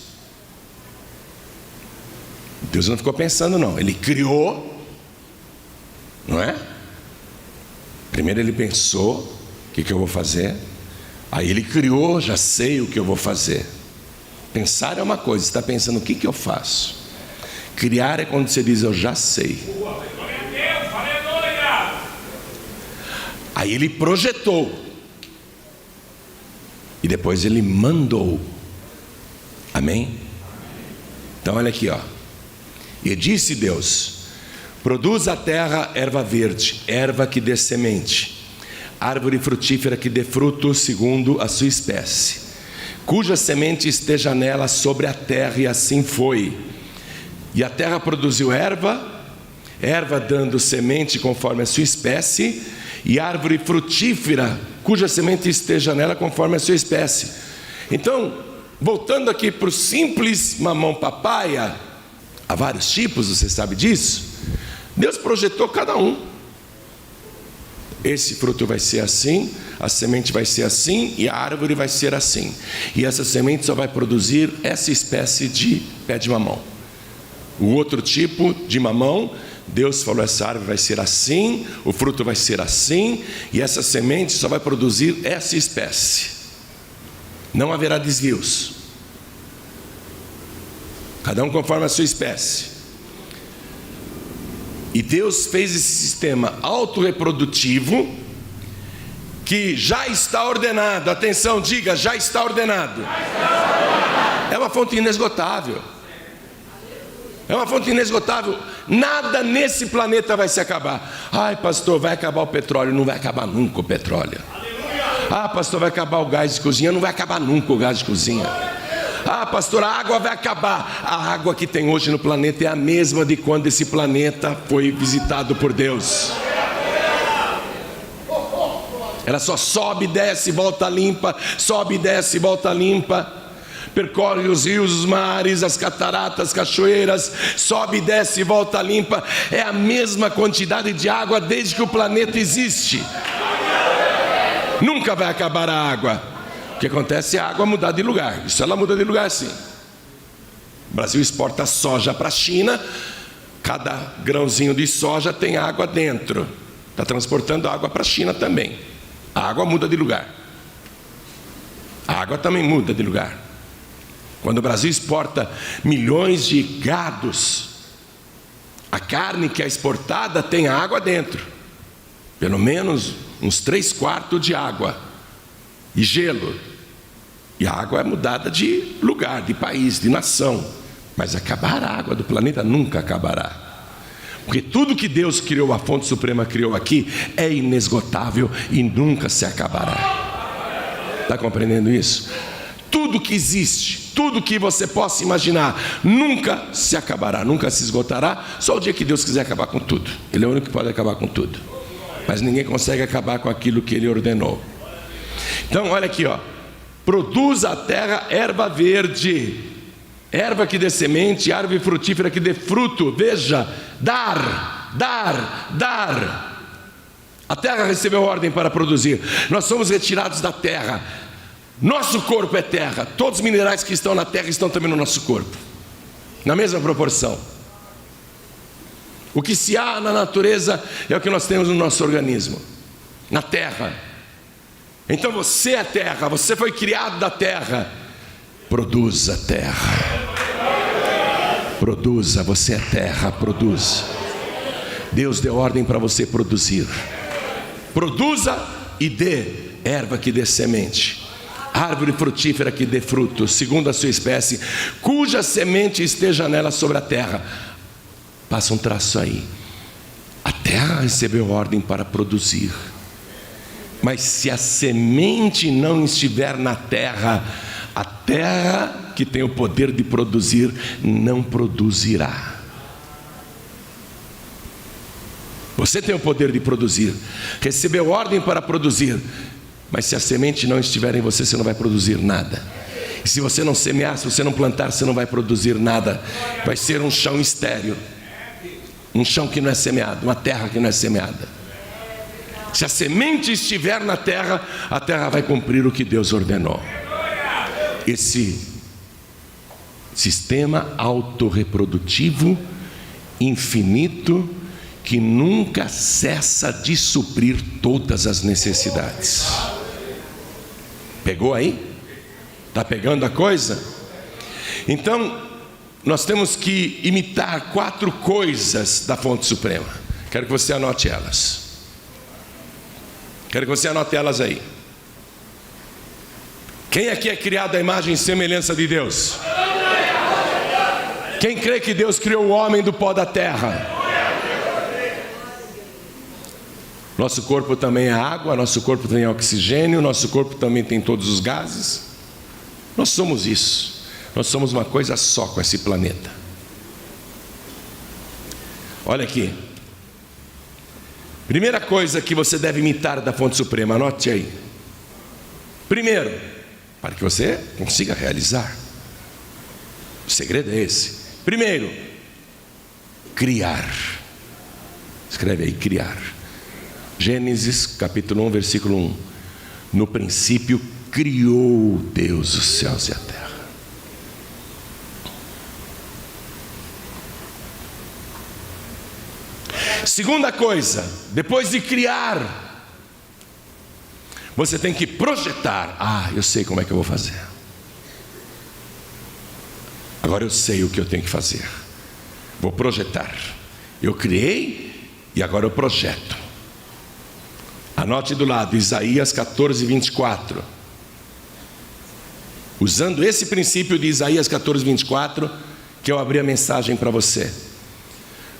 Deus não ficou pensando não, Ele criou, não é? Primeiro Ele pensou, o que eu vou fazer? Aí Ele criou, já sei o que eu vou fazer. Pensar é uma coisa, você está pensando o que eu faço? Criar é quando você diz eu já sei. Aí Ele projetou. E depois Ele mandou. Amém? Então olha aqui, ó. E disse Deus: produz a terra erva verde, erva que dê semente, árvore frutífera que dê fruto segundo a sua espécie, cuja semente esteja nela sobre a terra. E assim foi. E a terra produziu erva, erva dando semente conforme a sua espécie, e árvore frutífera cuja semente esteja nela conforme a sua espécie. Então, voltando aqui para o simples mamão papaya, há vários tipos, você sabe disso. Deus projetou cada um. Esse fruto vai ser assim, a semente vai ser assim, e a árvore vai ser assim. E essa semente só vai produzir essa espécie de pé de mamão. O outro tipo de mamão, Deus falou: essa árvore vai ser assim, o fruto vai ser assim, e essa semente só vai produzir essa espécie. Não haverá desvios. Cada um conforme a sua espécie. E Deus fez esse sistema autorreprodutivo que já está ordenado. Atenção, diga, já está ordenado. É uma fonte inesgotável. É uma fonte inesgotável. Nada nesse planeta vai se acabar. Ai, pastor, vai acabar o petróleo. Não vai acabar nunca o petróleo. Ah, pastor, vai acabar o gás de cozinha. Não vai acabar nunca o gás de cozinha. Ah, pastor, a água vai acabar. A água que tem hoje no planeta é a mesma de quando esse planeta foi visitado por Deus. Ela só sobe, desce, volta limpa. Sobe, desce, volta limpa. Percorre os rios, os mares, as cataratas, as cachoeiras, sobe, desce e volta limpa. É a mesma quantidade de água desde que o planeta existe. Nunca vai acabar a água. O que acontece é a água mudar de lugar. Isso ela muda de lugar, sim. O Brasil exporta soja para a China. Cada grãozinho de soja tem água dentro. Está transportando água para a China também. A água muda de lugar. A água também muda de lugar. Quando o Brasil exporta milhões de gados, a carne que é exportada tem água dentro. Pelo menos uns 3/4 de água e gelo. E a água é mudada de lugar, de país, de nação. Mas acabar a água do planeta nunca acabará. Porque tudo que Deus criou, a fonte suprema criou aqui, é inesgotável e nunca se acabará. Está compreendendo isso? Tudo que existe, tudo que você possa imaginar, nunca se acabará, nunca se esgotará. Só o dia que Deus quiser acabar com tudo. Ele é o único que pode acabar com tudo. Mas ninguém consegue acabar com aquilo que Ele ordenou. Então, olha aqui, ó. Produz a terra erva verde, erva que dê semente, árvore frutífera que dê fruto. Veja, dar. A terra recebeu ordem para produzir. Nós somos retirados da terra. Nosso corpo é terra. Todos os minerais que estão na terra estão também no nosso corpo, na mesma proporção. O que se há na natureza é o que nós temos no nosso organismo, na terra. Então você é terra, você foi criado da terra. Produza terra. Produza, você é terra, produza. Deus deu ordem para você produzir. Produza e dê erva que dê semente, árvore frutífera que dê fruto, segundo a sua espécie, cuja semente esteja nela sobre a terra. Passa um traço aí. A terra recebeu ordem para produzir. Mas se a semente não estiver na terra, a terra que tem o poder de produzir não produzirá. Você tem o poder de produzir, recebeu ordem para produzir. Mas se a semente não estiver em você, você não vai produzir nada. E se você não semear, se você não plantar, você não vai produzir nada. Vai ser um chão estéril, um chão que não é semeado, uma terra que não é semeada. Se a semente estiver na terra, a terra vai cumprir o que Deus ordenou. Esse sistema autorreprodutivo, infinito, que nunca cessa de suprir todas as necessidades. Pegou aí? Está pegando a coisa? Então, nós temos que imitar 4 coisas da fonte suprema. Quero que você anote elas. Quero que você anote elas aí. Quem aqui é criado à imagem e semelhança de Deus? Quem crê que Deus criou o homem do pó da terra? Nosso corpo também é água, nosso corpo tem oxigênio, nosso corpo também tem todos os gases. Nós somos isso. Nós somos uma coisa só com esse planeta. Olha aqui. Primeira coisa que você deve imitar da fonte suprema, anote aí. Primeiro, para que você consiga realizar. O segredo é esse. Primeiro, criar. Escreve aí, criar. Gênesis capítulo 1, versículo 1. No princípio criou Deus os céus e a terra. Segunda coisa, depois de criar, você tem que projetar. Ah, eu sei como é que eu vou fazer. Agora eu sei o que eu tenho que fazer. Vou projetar. Eu criei e agora eu projeto. Anote do lado, Isaías 14, 24. Usando esse princípio de Isaías 14, 24, que eu abri a mensagem para você.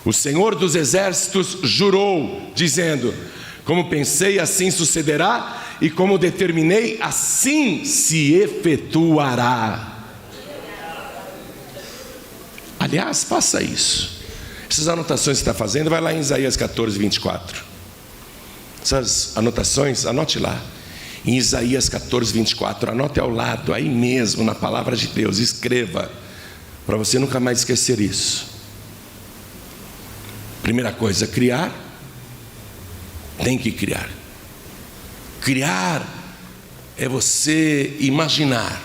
O Senhor dos Exércitos jurou, dizendo: como pensei, assim sucederá, e como determinei, assim se efetuará. Aliás, faça isso. Essas anotações que você está fazendo, vai lá em Isaías 14, 24. Essas anotações, anote lá. Em Isaías 14, 24, anote ao lado, aí mesmo, na palavra de Deus, escreva, para você nunca mais esquecer isso. Primeira coisa, criar. Tem que criar. Criar é você imaginar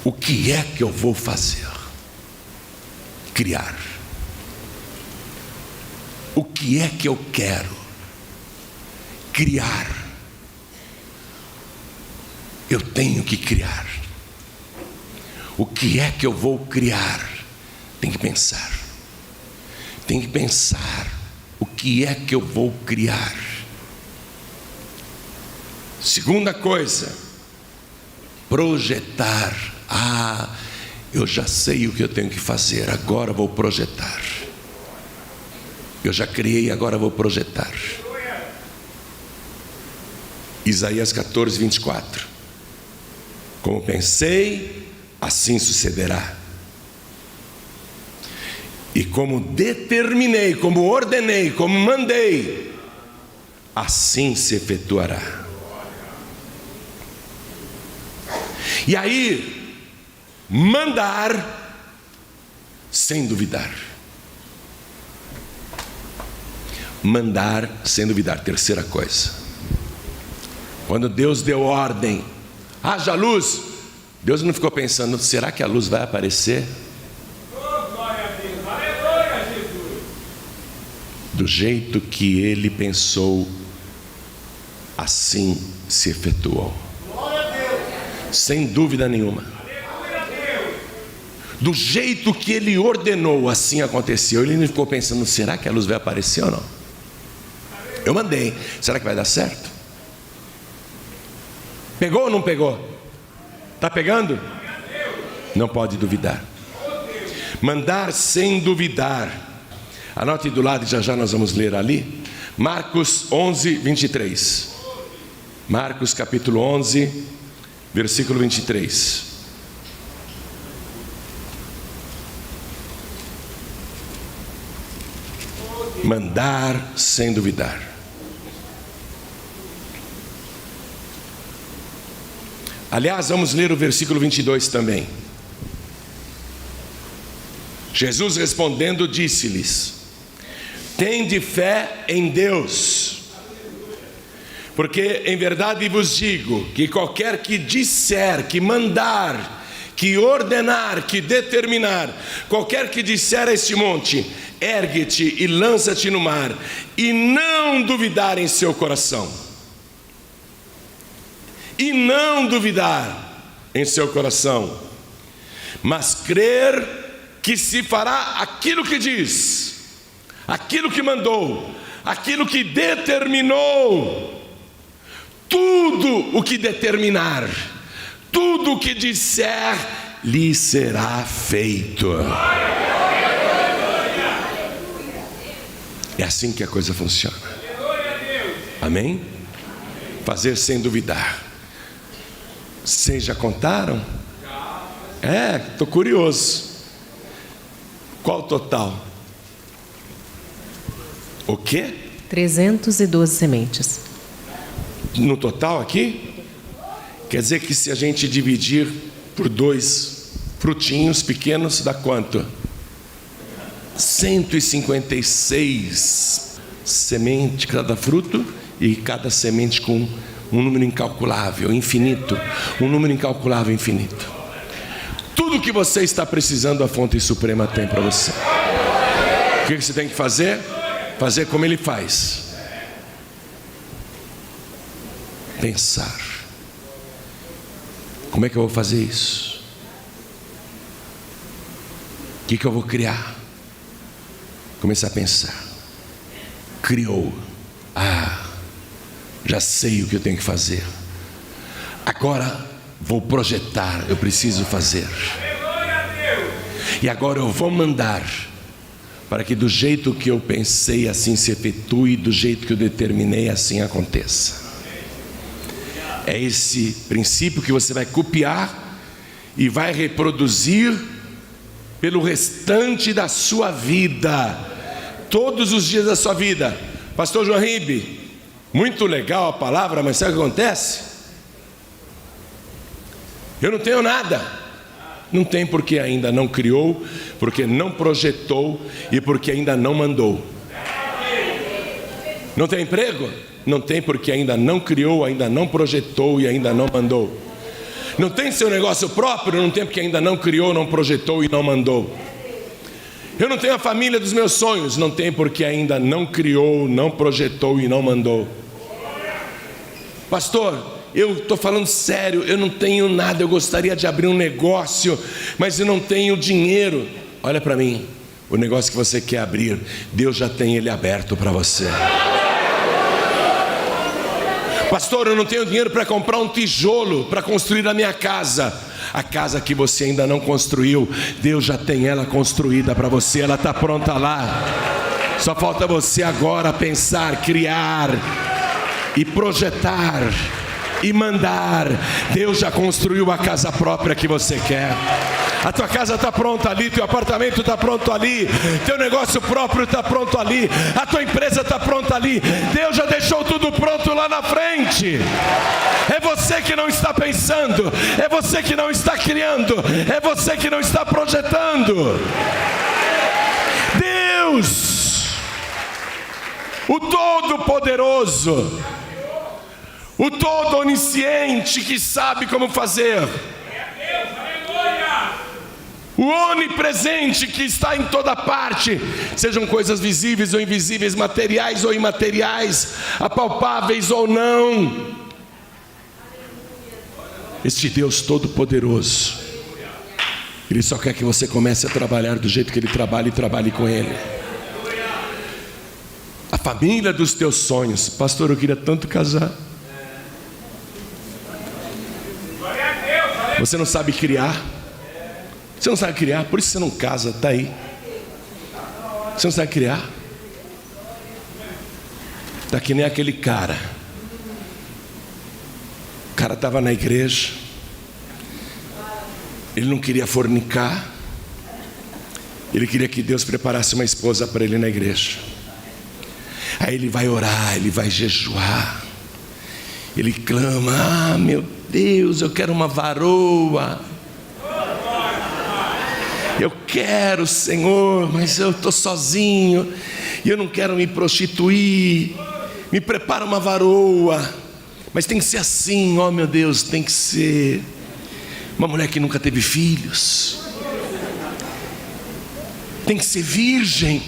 o que é que eu vou fazer. Criar. O que é que eu quero? Criar. Eu tenho que criar. O que é que eu vou criar? Tem que pensar. Tem que pensar. O que é que eu vou criar? Segunda coisa, projetar. Eu já sei o que eu tenho que fazer, agora vou projetar. Eu já criei, agora vou projetar. Isaías 14, 24. Como pensei, assim sucederá. E como determinei, como ordenei, como mandei, assim se efetuará. E aí, mandar sem duvidar. Mandar sem duvidar. Terceira coisa. Quando Deus deu ordem, haja luz, Deus não ficou pensando: será que a luz vai aparecer? Do jeito que ele pensou, assim se efetuou. Sem dúvida nenhuma. Do jeito que ele ordenou, assim aconteceu. Ele não ficou pensando: será que a luz vai aparecer ou não? Eu mandei, será que vai dar certo? Pegou ou não pegou? Está pegando? Não pode duvidar. Mandar sem duvidar. Anote do lado e já já nós vamos ler ali. Marcos 11, 23. Marcos capítulo 11, versículo 23. Mandar sem duvidar. Aliás, vamos ler o versículo 22 também. Jesus respondendo disse-lhes: tende fé em Deus, porque em verdade vos digo que qualquer que disser, que mandar, que ordenar, que determinar, qualquer que disser a este monte: ergue-te e lança-te no mar, e não duvidar em seu coração, e não duvidar em seu coração, mas crer que se fará aquilo que diz, aquilo que mandou, aquilo que determinou. Tudo o que determinar, tudo o que disser, lhe será feito. É assim que a coisa funciona. Amém? Fazer sem duvidar. Vocês já contaram? Estou curioso. Qual o total? O quê? 312 sementes. No total aqui? Quer dizer que se a gente dividir por 2 frutinhos pequenos, dá quanto? 156 sementes cada fruto, e cada semente com um número incalculável, infinito. Um número incalculável, infinito. Tudo que você está precisando, a fonte suprema tem para você. O que você tem que fazer? Fazer como ele faz. Pensar. Como é que eu vou fazer isso? O que eu vou criar? Começar a pensar. Criou. Já sei o que eu tenho que fazer. Agora vou projetar. Eu preciso fazer. E agora eu vou mandar para que do jeito que eu pensei assim se efetue, do jeito que eu determinei assim aconteça. É esse princípio que você vai copiar e vai reproduzir pelo restante da sua vida, todos os dias da sua vida. Pastor João Ribe, muito legal a palavra, mas sabe o que acontece? Eu não tenho nada. Não tem porque ainda não criou, porque não projetou e porque ainda não mandou. Não tem emprego? Não tem porque ainda não criou, ainda não projetou e ainda não mandou. Não tem seu negócio próprio? Não tem porque ainda não criou, não projetou e não mandou. Eu não tenho a família dos meus sonhos? Não tem porque ainda não criou, não projetou e não mandou. Pastor, eu estou falando sério, eu não tenho nada, eu gostaria de abrir um negócio, mas eu não tenho dinheiro. Olha para mim, o negócio que você quer abrir, Deus já tem ele aberto para você. Pastor, eu não tenho dinheiro para comprar um tijolo para construir a minha casa. A casa que você ainda não construiu, Deus já tem ela construída para você, ela está pronta lá. Só falta você agora pensar, criar e projetar e mandar. Deus já construiu a casa própria que você quer. A tua casa está pronta ali, teu apartamento está pronto ali, teu negócio próprio está pronto ali, a tua empresa está pronta ali. Deus já deixou tudo pronto lá na frente. É você que não está pensando, é você que não está criando, é você que não está projetando. Deus, o Todo-Poderoso, o Todo-Onisciente, que sabe como fazer, o onipresente, que está em toda parte, sejam coisas visíveis ou invisíveis, materiais ou imateriais, apalpáveis ou não. Este Deus Todo-Poderoso, Ele só quer que você comece a trabalhar do jeito que Ele trabalha e trabalhe com Ele. A família dos teus sonhos. Pastor, eu queria tanto casar. Você não sabe criar. Você não sabe criar, por isso você não casa, está aí. Você não sabe criar. Está que nem aquele cara. O cara estava na igreja, ele não queria fornicar, ele queria que Deus preparasse uma esposa para ele na igreja. Aí ele vai orar, ele vai jejuar, ele clama: ah, meu Deus, eu quero uma varoa. Eu quero, Senhor, mas eu estou sozinho e eu não quero me prostituir. Me prepara uma varoa, mas tem que ser assim, ó meu Deus, tem que ser uma mulher que nunca teve filhos, tem que ser virgem,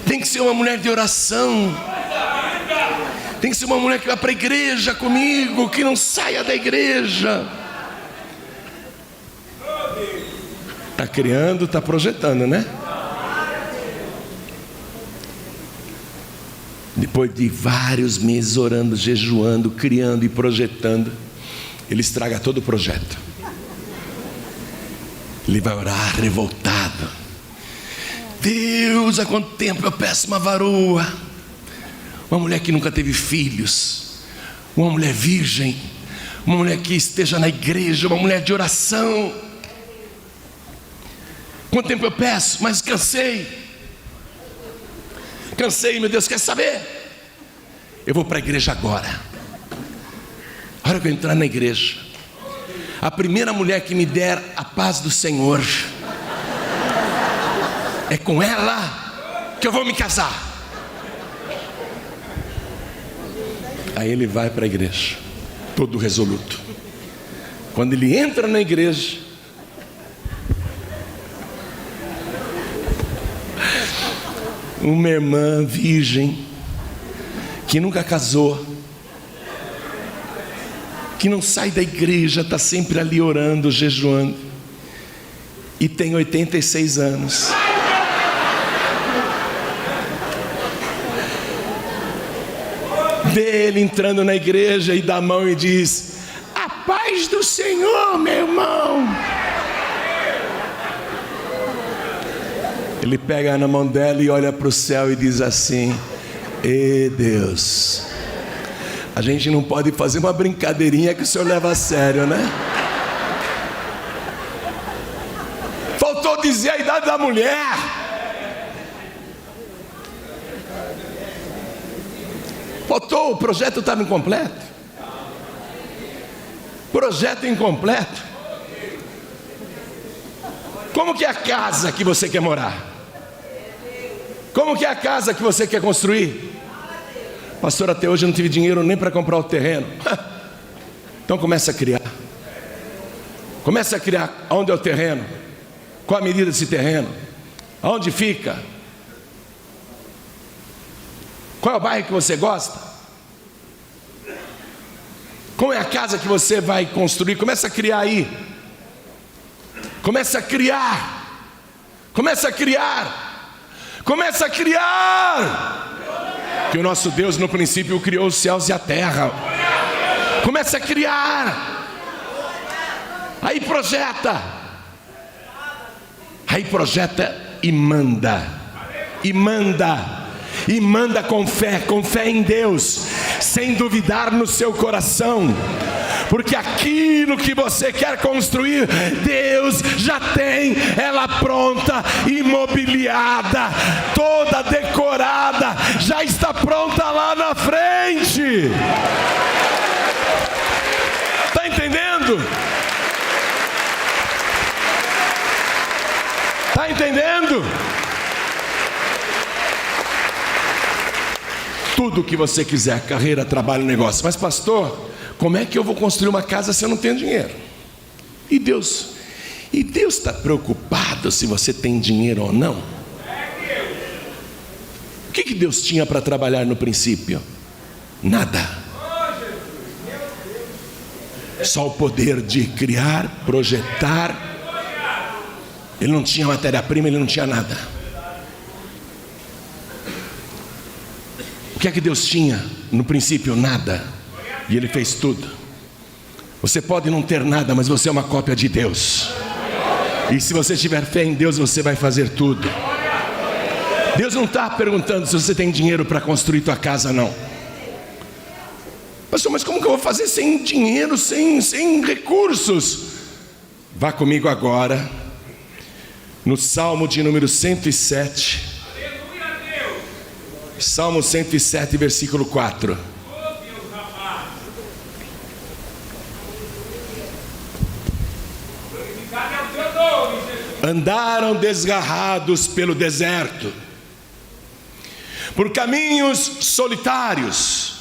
tem que ser uma mulher de oração, tem que ser uma mulher que vai para a igreja comigo, que não saia da igreja. Está criando, está projetando, né? Depois de vários meses orando, jejuando, criando e projetando, ele estraga todo o projeto. Ele vai orar revoltado: Deus, há quanto tempo eu peço uma varoa, uma mulher que nunca teve filhos, uma mulher virgem, uma mulher que esteja na igreja, uma mulher de oração. Quanto tempo eu peço, mas cansei, meu Deus, quer saber? Eu vou para a igreja agora. A hora que eu entrar na igreja, a primeira mulher que me der a paz do Senhor, é com ela que eu vou me casar. Aí ele vai para a igreja, todo resoluto. Quando ele entra na igreja, uma irmã virgem, que nunca casou, que não sai da igreja, está sempre ali orando, jejuando, e tem 86 anos. Vê ele entrando na igreja e dá a mão e diz: a paz do Senhor, meu irmão. Ele pega na mão dela e olha para o céu e diz assim: "E Deus, a gente não pode fazer uma brincadeirinha que o senhor leva a sério, né?" Faltou dizer a idade da mulher. Faltou, o projeto estava incompleto. Projeto incompleto. Como que é a casa que você quer morar? Como que é a casa que você quer construir? Pastor, até hoje eu não tive dinheiro nem para comprar o terreno. Então começa a criar. Começa a criar. Onde é o terreno? Qual a medida desse terreno? Aonde fica? Qual é o bairro que você gosta? Como é a casa que você vai construir? Começa a criar aí. Começa a criar. Começa a criar. Começa a criar. Que o nosso Deus no princípio criou os céus e a terra. Começa a criar. Aí projeta. Aí projeta e manda. E manda. E manda com fé em Deus, sem duvidar no seu coração, porque aquilo que você quer construir, Deus já tem ela pronta, imobiliada, toda decorada, já está pronta lá na frente. Está entendendo? Está entendendo? Tudo o que você quiser, carreira, trabalho, negócio. Mas pastor, como é que eu vou construir uma casa se eu não tenho dinheiro? E Deus está preocupado se você tem dinheiro ou não? O que Deus tinha para trabalhar no princípio? Nada. Só o poder de criar, projetar. Ele não tinha matéria-prima, ele não tinha nada. O que é que Deus tinha? No princípio, nada. E Ele fez tudo. Você pode não ter nada, mas você é uma cópia de Deus. E se você tiver fé em Deus, você vai fazer tudo. Deus não está perguntando se você tem dinheiro para construir tua casa, não. Pastor, mas como que eu vou fazer sem dinheiro, sem recursos? Vá comigo agora no Salmo de número 107. Salmo 107, versículo 4. Andaram desgarrados pelo deserto, por caminhos solitários,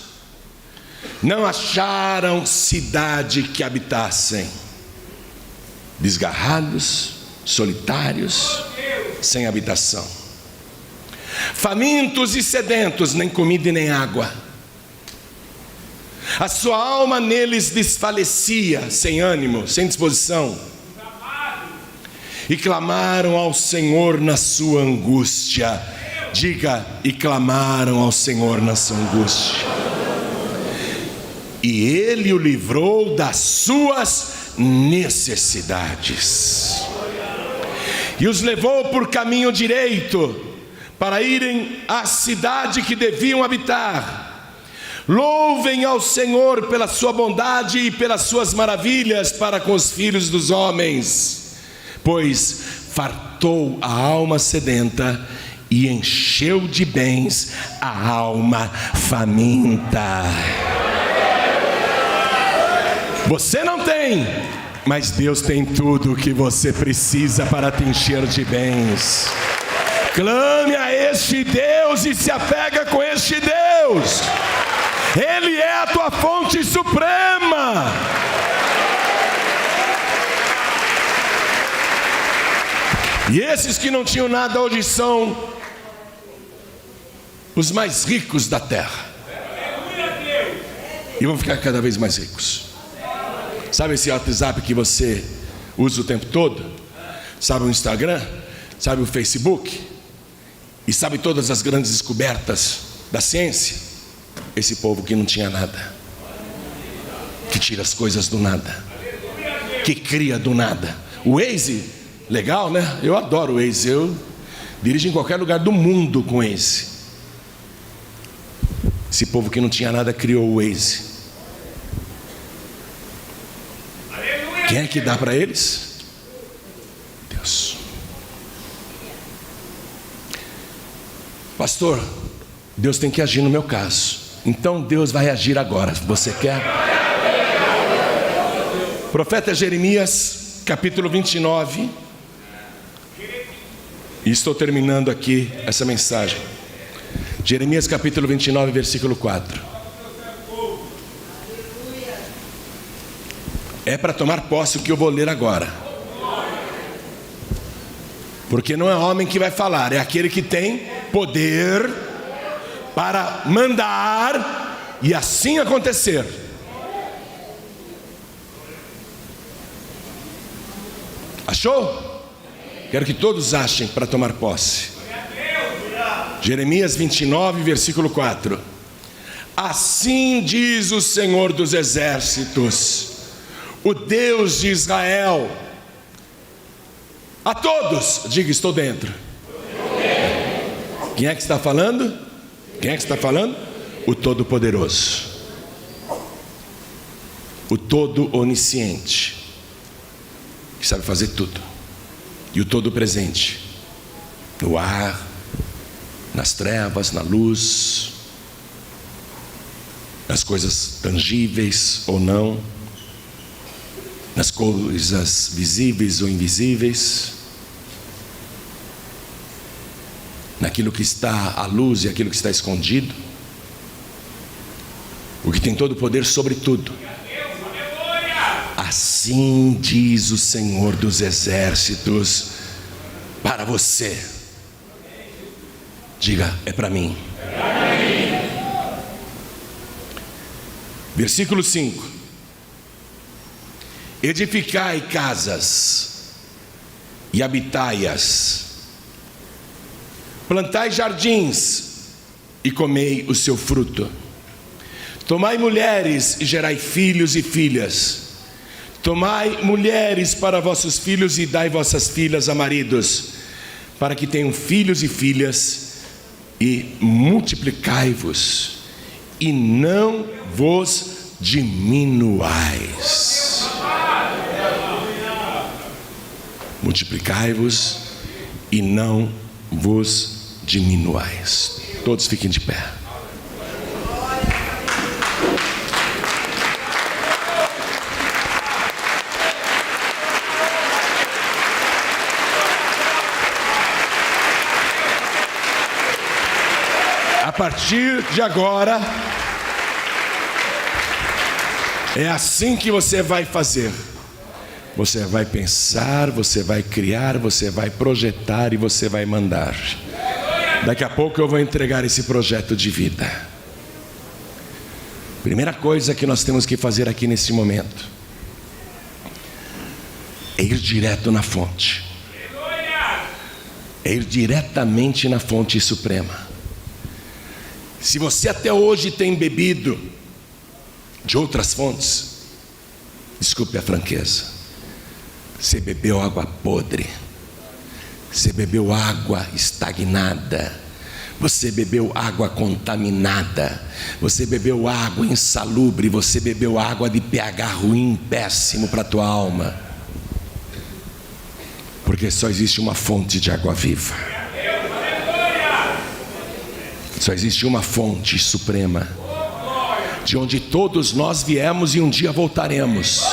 não acharam cidade que habitassem. Desgarrados, solitários, sem habitação. Famintos e sedentos, nem comida e nem água. A sua alma neles desfalecia, sem ânimo, sem disposição. E clamaram ao Senhor na sua angústia. Diga, e clamaram ao Senhor na sua angústia. E Ele o livrou das suas necessidades. E os levou por caminho direito, para irem à cidade que deviam habitar. Louvem ao Senhor pela sua bondade e pelas suas maravilhas para com os filhos dos homens, pois fartou a alma sedenta e encheu de bens a alma faminta. Você não tem, mas Deus tem tudo o que você precisa para te encher de bens. Clame a este Deus e se apega com este Deus. Ele é a tua fonte suprema. E esses que não tinham nada hoje são os mais ricos da terra. E vão ficar cada vez mais ricos. Sabe esse WhatsApp que você usa o tempo todo? Sabe o Instagram? Sabe o Facebook? E sabe todas as grandes descobertas da ciência? Esse povo que não tinha nada, que tira as coisas do nada, que cria do nada. O Waze, legal, né? Eu adoro o Waze. Dirige em qualquer lugar do mundo com Waze. Esse povo que não tinha nada criou o Waze. Quem é que dá para eles? Deus. Pastor, Deus tem que agir no meu caso. Então Deus vai agir agora. Você quer? Profeta Jeremias, capítulo 29. E estou terminando aqui essa mensagem. Jeremias capítulo 29, versículo 4. É para tomar posse o que eu vou ler agora. Porque não é homem que vai falar, é aquele que tem poder para mandar e assim acontecer. Achou? Quero que todos achem para tomar posse. Jeremias 29, versículo 4. Assim diz o Senhor dos Exércitos, o Deus de Israel, a todos, diga: estou dentro. Quem é que está falando? Quem é que está falando? O Todo-Poderoso, o Todo-Onisciente, que sabe fazer tudo, e o Todo-Presente, no ar, nas trevas, na luz, nas coisas tangíveis ou não, nas coisas visíveis ou invisíveis, naquilo que está à luz e aquilo que está escondido, o que tem todo o poder sobre tudo. Assim diz o Senhor dos Exércitos para você. Diga: é para mim. Versículo 5. Edificai casas e habitai-as, plantai jardins e comei o seu fruto, tomai mulheres e gerai filhos e filhas, tomai mulheres para vossos filhos e dai vossas filhas a maridos, para que tenham filhos e filhas, e multiplicai-vos e não vos diminuais. Multiplicai-vos e não vos diminuais. Todos fiquem de pé. A partir de agora, é assim que você vai fazer. Você vai pensar, você vai criar, você vai projetar e você vai mandar. Daqui a pouco eu vou entregar esse projeto de vida. Primeira coisa que nós temos que fazer aqui nesse momento é ir direto na fonte. É ir diretamente na fonte suprema. Se você até hoje tem bebido de outras fontes, desculpe a franqueza, você bebeu água podre, você bebeu água estagnada, você bebeu água contaminada, você bebeu água insalubre, você bebeu água de pH ruim, péssimo para a tua alma, porque só existe uma fonte de água viva, só existe uma fonte suprema, de onde todos nós viemos e um dia voltaremos.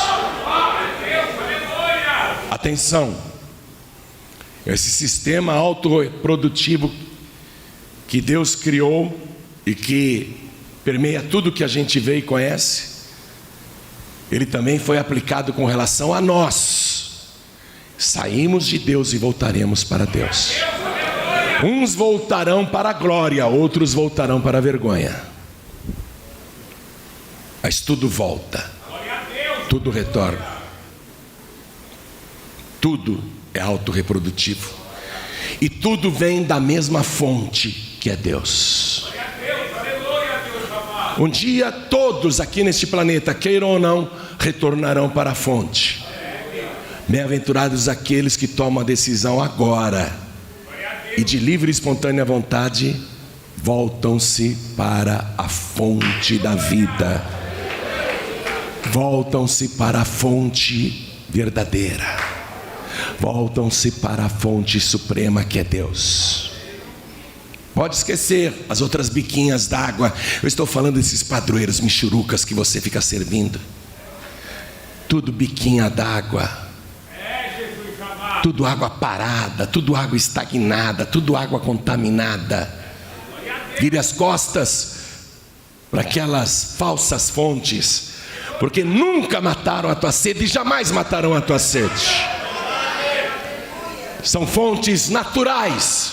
Atenção, esse sistema autoprodutivo que Deus criou e que permeia tudo que a gente vê e conhece, ele também foi aplicado com relação a nós. Saímos de Deus e voltaremos para Deus. Uns voltarão para a glória, outros voltarão para a vergonha. Mas tudo volta, tudo retorna. Tudo é autorreprodutivo. E tudo vem da mesma fonte, que é Deus. Um dia todos aqui neste planeta, queiram ou não, retornarão para a fonte. Bem-aventurados aqueles que tomam a decisão agora e de livre e espontânea vontade voltam-se para a fonte da vida. Voltam-se para a fonte verdadeira. Voltam-se para a fonte suprema que é Deus. Pode esquecer as outras biquinhas d'água. Eu estou falando desses padroeiros michurucas que você fica servindo. Tudo biquinha d'água. Tudo água parada, tudo água estagnada, tudo água contaminada. Vire as costas para aquelas falsas fontes, porque nunca mataram a tua sede e jamais matarão a tua sede. São fontes naturais,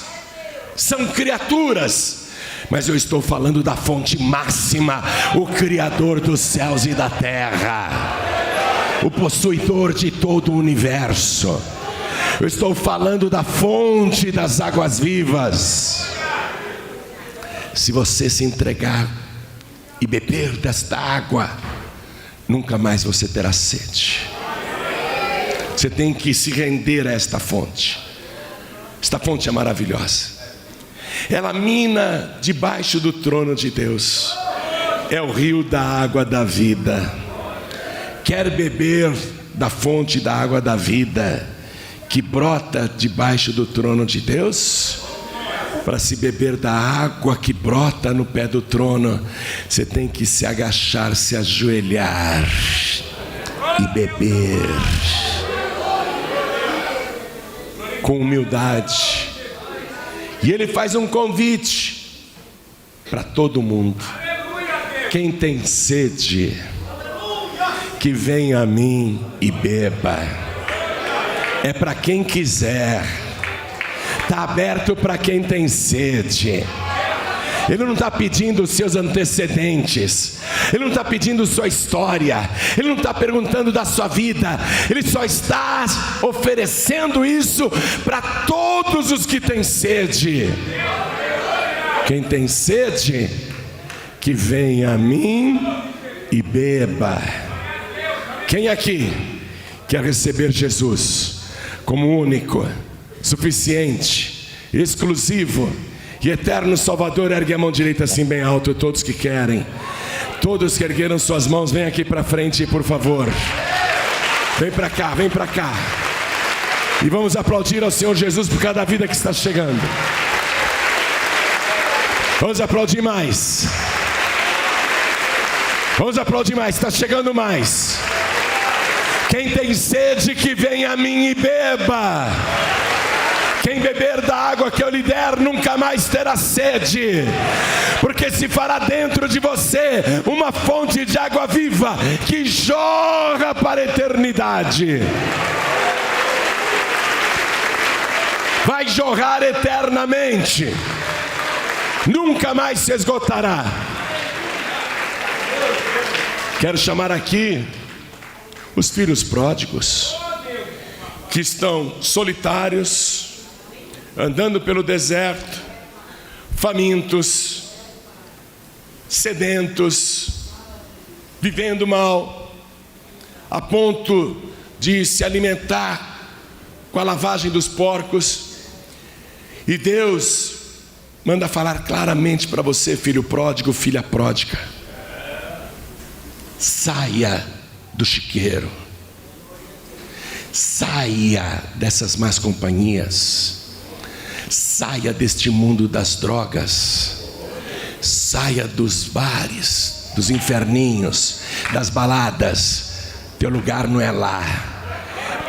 são criaturas, mas eu estou falando da fonte máxima, o Criador dos céus e da terra, o possuidor de todo o universo. Eu estou falando da fonte das águas vivas. Se você se entregar e beber desta água, nunca mais você terá sede. Você tem que se render a esta fonte. Esta fonte é maravilhosa. Ela mina debaixo do trono de Deus. É o rio da água da vida. Quer beber da fonte da água da vida que brota debaixo do trono de Deus? Para se beber da água que brota no pé do trono, você tem que se agachar, se ajoelhar e beber com humildade. E ele faz um convite para todo mundo: quem tem sede, que venha a mim e beba. É para quem quiser. Está aberto para quem tem sede. Ele não está pedindo os seus antecedentes. Ele não está pedindo sua história. Ele não está perguntando da sua vida. Ele só está oferecendo isso para todos os que têm sede. Quem tem sede, que venha a mim e beba. Quem aqui quer receber Jesus como único, suficiente, exclusivo e eterno Salvador? Ergue a mão direita assim bem alto. Todos que querem, todos que ergueram suas mãos, vem aqui para frente, por favor. Vem para cá, vem para cá. E vamos aplaudir ao Senhor Jesus por cada vida que está chegando. Vamos aplaudir mais. Vamos aplaudir mais, está chegando mais. Quem tem sede, que venha a mim e beba. Quem beber da água que eu lhe der, nunca mais terá sede, porque se fará dentro de você uma fonte de água viva, que jorra para a eternidade. Vai jorrar eternamente, nunca mais se esgotará. Quero chamar aqui os filhos pródigos, que estão solitários, andando pelo deserto, famintos, sedentos, vivendo mal, a ponto de se alimentar com a lavagem dos porcos. E Deus manda falar claramente para você, filho pródigo, filha pródiga: saia do chiqueiro, saia dessas más companhias, saia deste mundo das drogas, saia dos bares, dos inferninhos, das baladas. Teu lugar não é lá,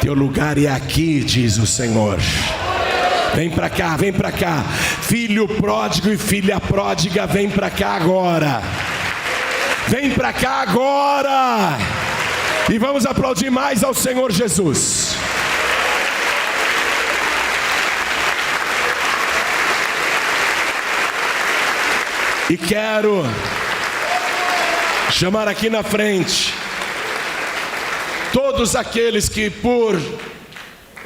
teu lugar é aqui, diz o Senhor. Vem para cá, vem para cá, filho pródigo e filha pródiga, vem para cá agora. Vem para cá agora. E vamos aplaudir mais ao Senhor Jesus. E quero chamar aqui na frente todos aqueles que por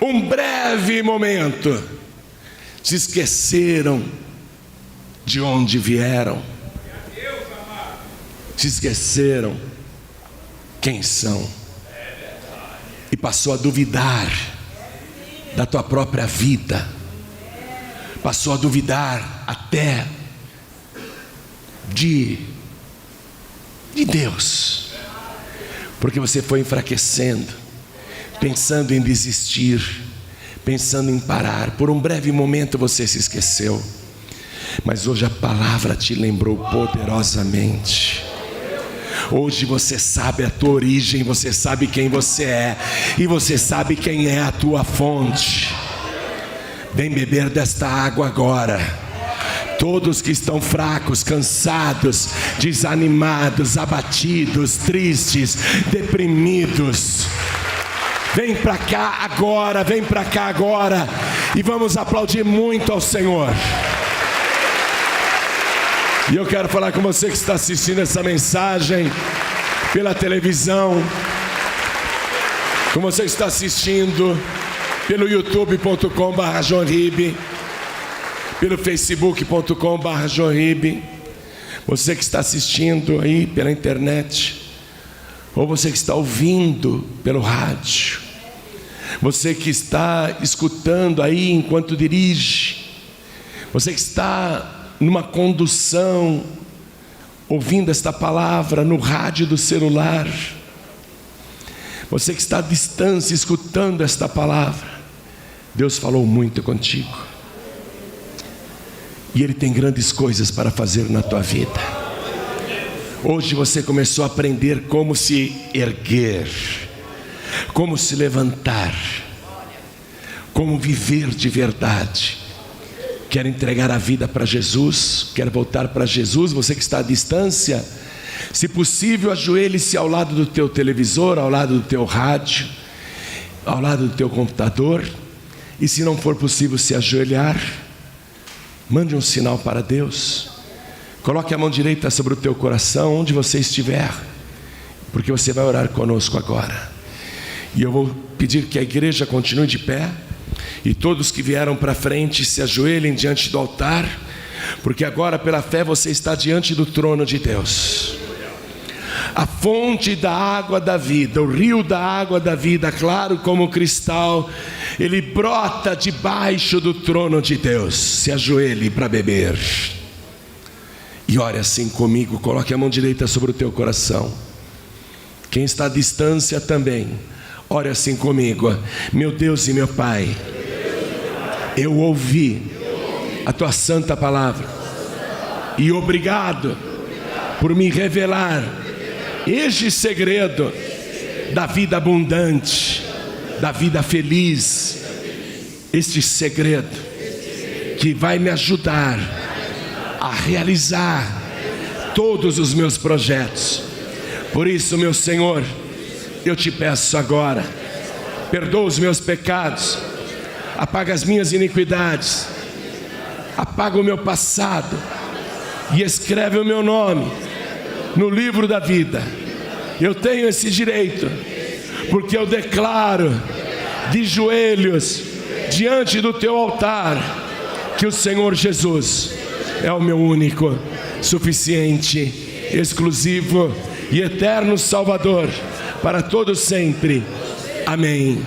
um breve momento se esqueceram de onde vieram, se esqueceram quem são, e passou a duvidar da tua própria vida, passou a duvidar até de Deus, porque você foi enfraquecendo, pensando em desistir, pensando em parar. Por um breve momento você se esqueceu, mas hoje a palavra te lembrou poderosamente. Hoje você sabe a tua origem, você sabe quem você é, e você sabe quem é a tua fonte. Vem beber desta água agora. Todos que estão fracos, cansados, desanimados, abatidos, tristes, deprimidos, vem para cá agora, vem para cá agora, e vamos aplaudir muito ao Senhor. E eu quero falar com você que está assistindo essa mensagem pela televisão, com você que está assistindo pelo youtube.com/JohnRibe, pelo facebook.com/JohnRibe, você que está assistindo aí pela internet, ou você que está ouvindo pelo rádio, você que está escutando aí enquanto dirige, você que está numa condução, ouvindo esta palavra no rádio do celular, você que está à distância escutando esta palavra, Deus falou muito contigo, e Ele tem grandes coisas para fazer na tua vida. Hoje você começou a aprender como se erguer, como se levantar, como viver de verdade. Quer entregar a vida para Jesus? Quer voltar para Jesus? Você que está à distância, se possível, ajoelhe-se ao lado do teu televisor, ao lado do teu rádio, ao lado do teu computador. E se não for possível se ajoelhar, mande um sinal para Deus. Coloque a mão direita sobre o teu coração, onde você estiver, porque você vai orar conosco agora. E eu vou pedir que a igreja continue de pé, e todos que vieram para frente se ajoelhem diante do altar, porque agora pela fé você está diante do trono de Deus. A fonte da água da vida, o rio da água da vida, claro como cristal, ele brota debaixo do trono de Deus. Se ajoelhe para beber e ore assim comigo. Coloque a mão direita sobre o teu coração. Quem está à distância também, ore assim comigo. Meu Deus e meu Pai, eu ouvi a tua santa palavra, e obrigado por me revelar este segredo da vida abundante, da vida feliz, este segredo que vai me ajudar a realizar todos os meus projetos. Por isso, meu Senhor, eu te peço agora, perdoa os meus pecados, apaga as minhas iniquidades, apaga o meu passado e escreve o meu nome no livro da vida. Eu tenho esse direito, porque eu declaro de joelhos diante do teu altar que o Senhor Jesus é o meu único, suficiente, exclusivo e eterno Salvador para todo sempre. Amém.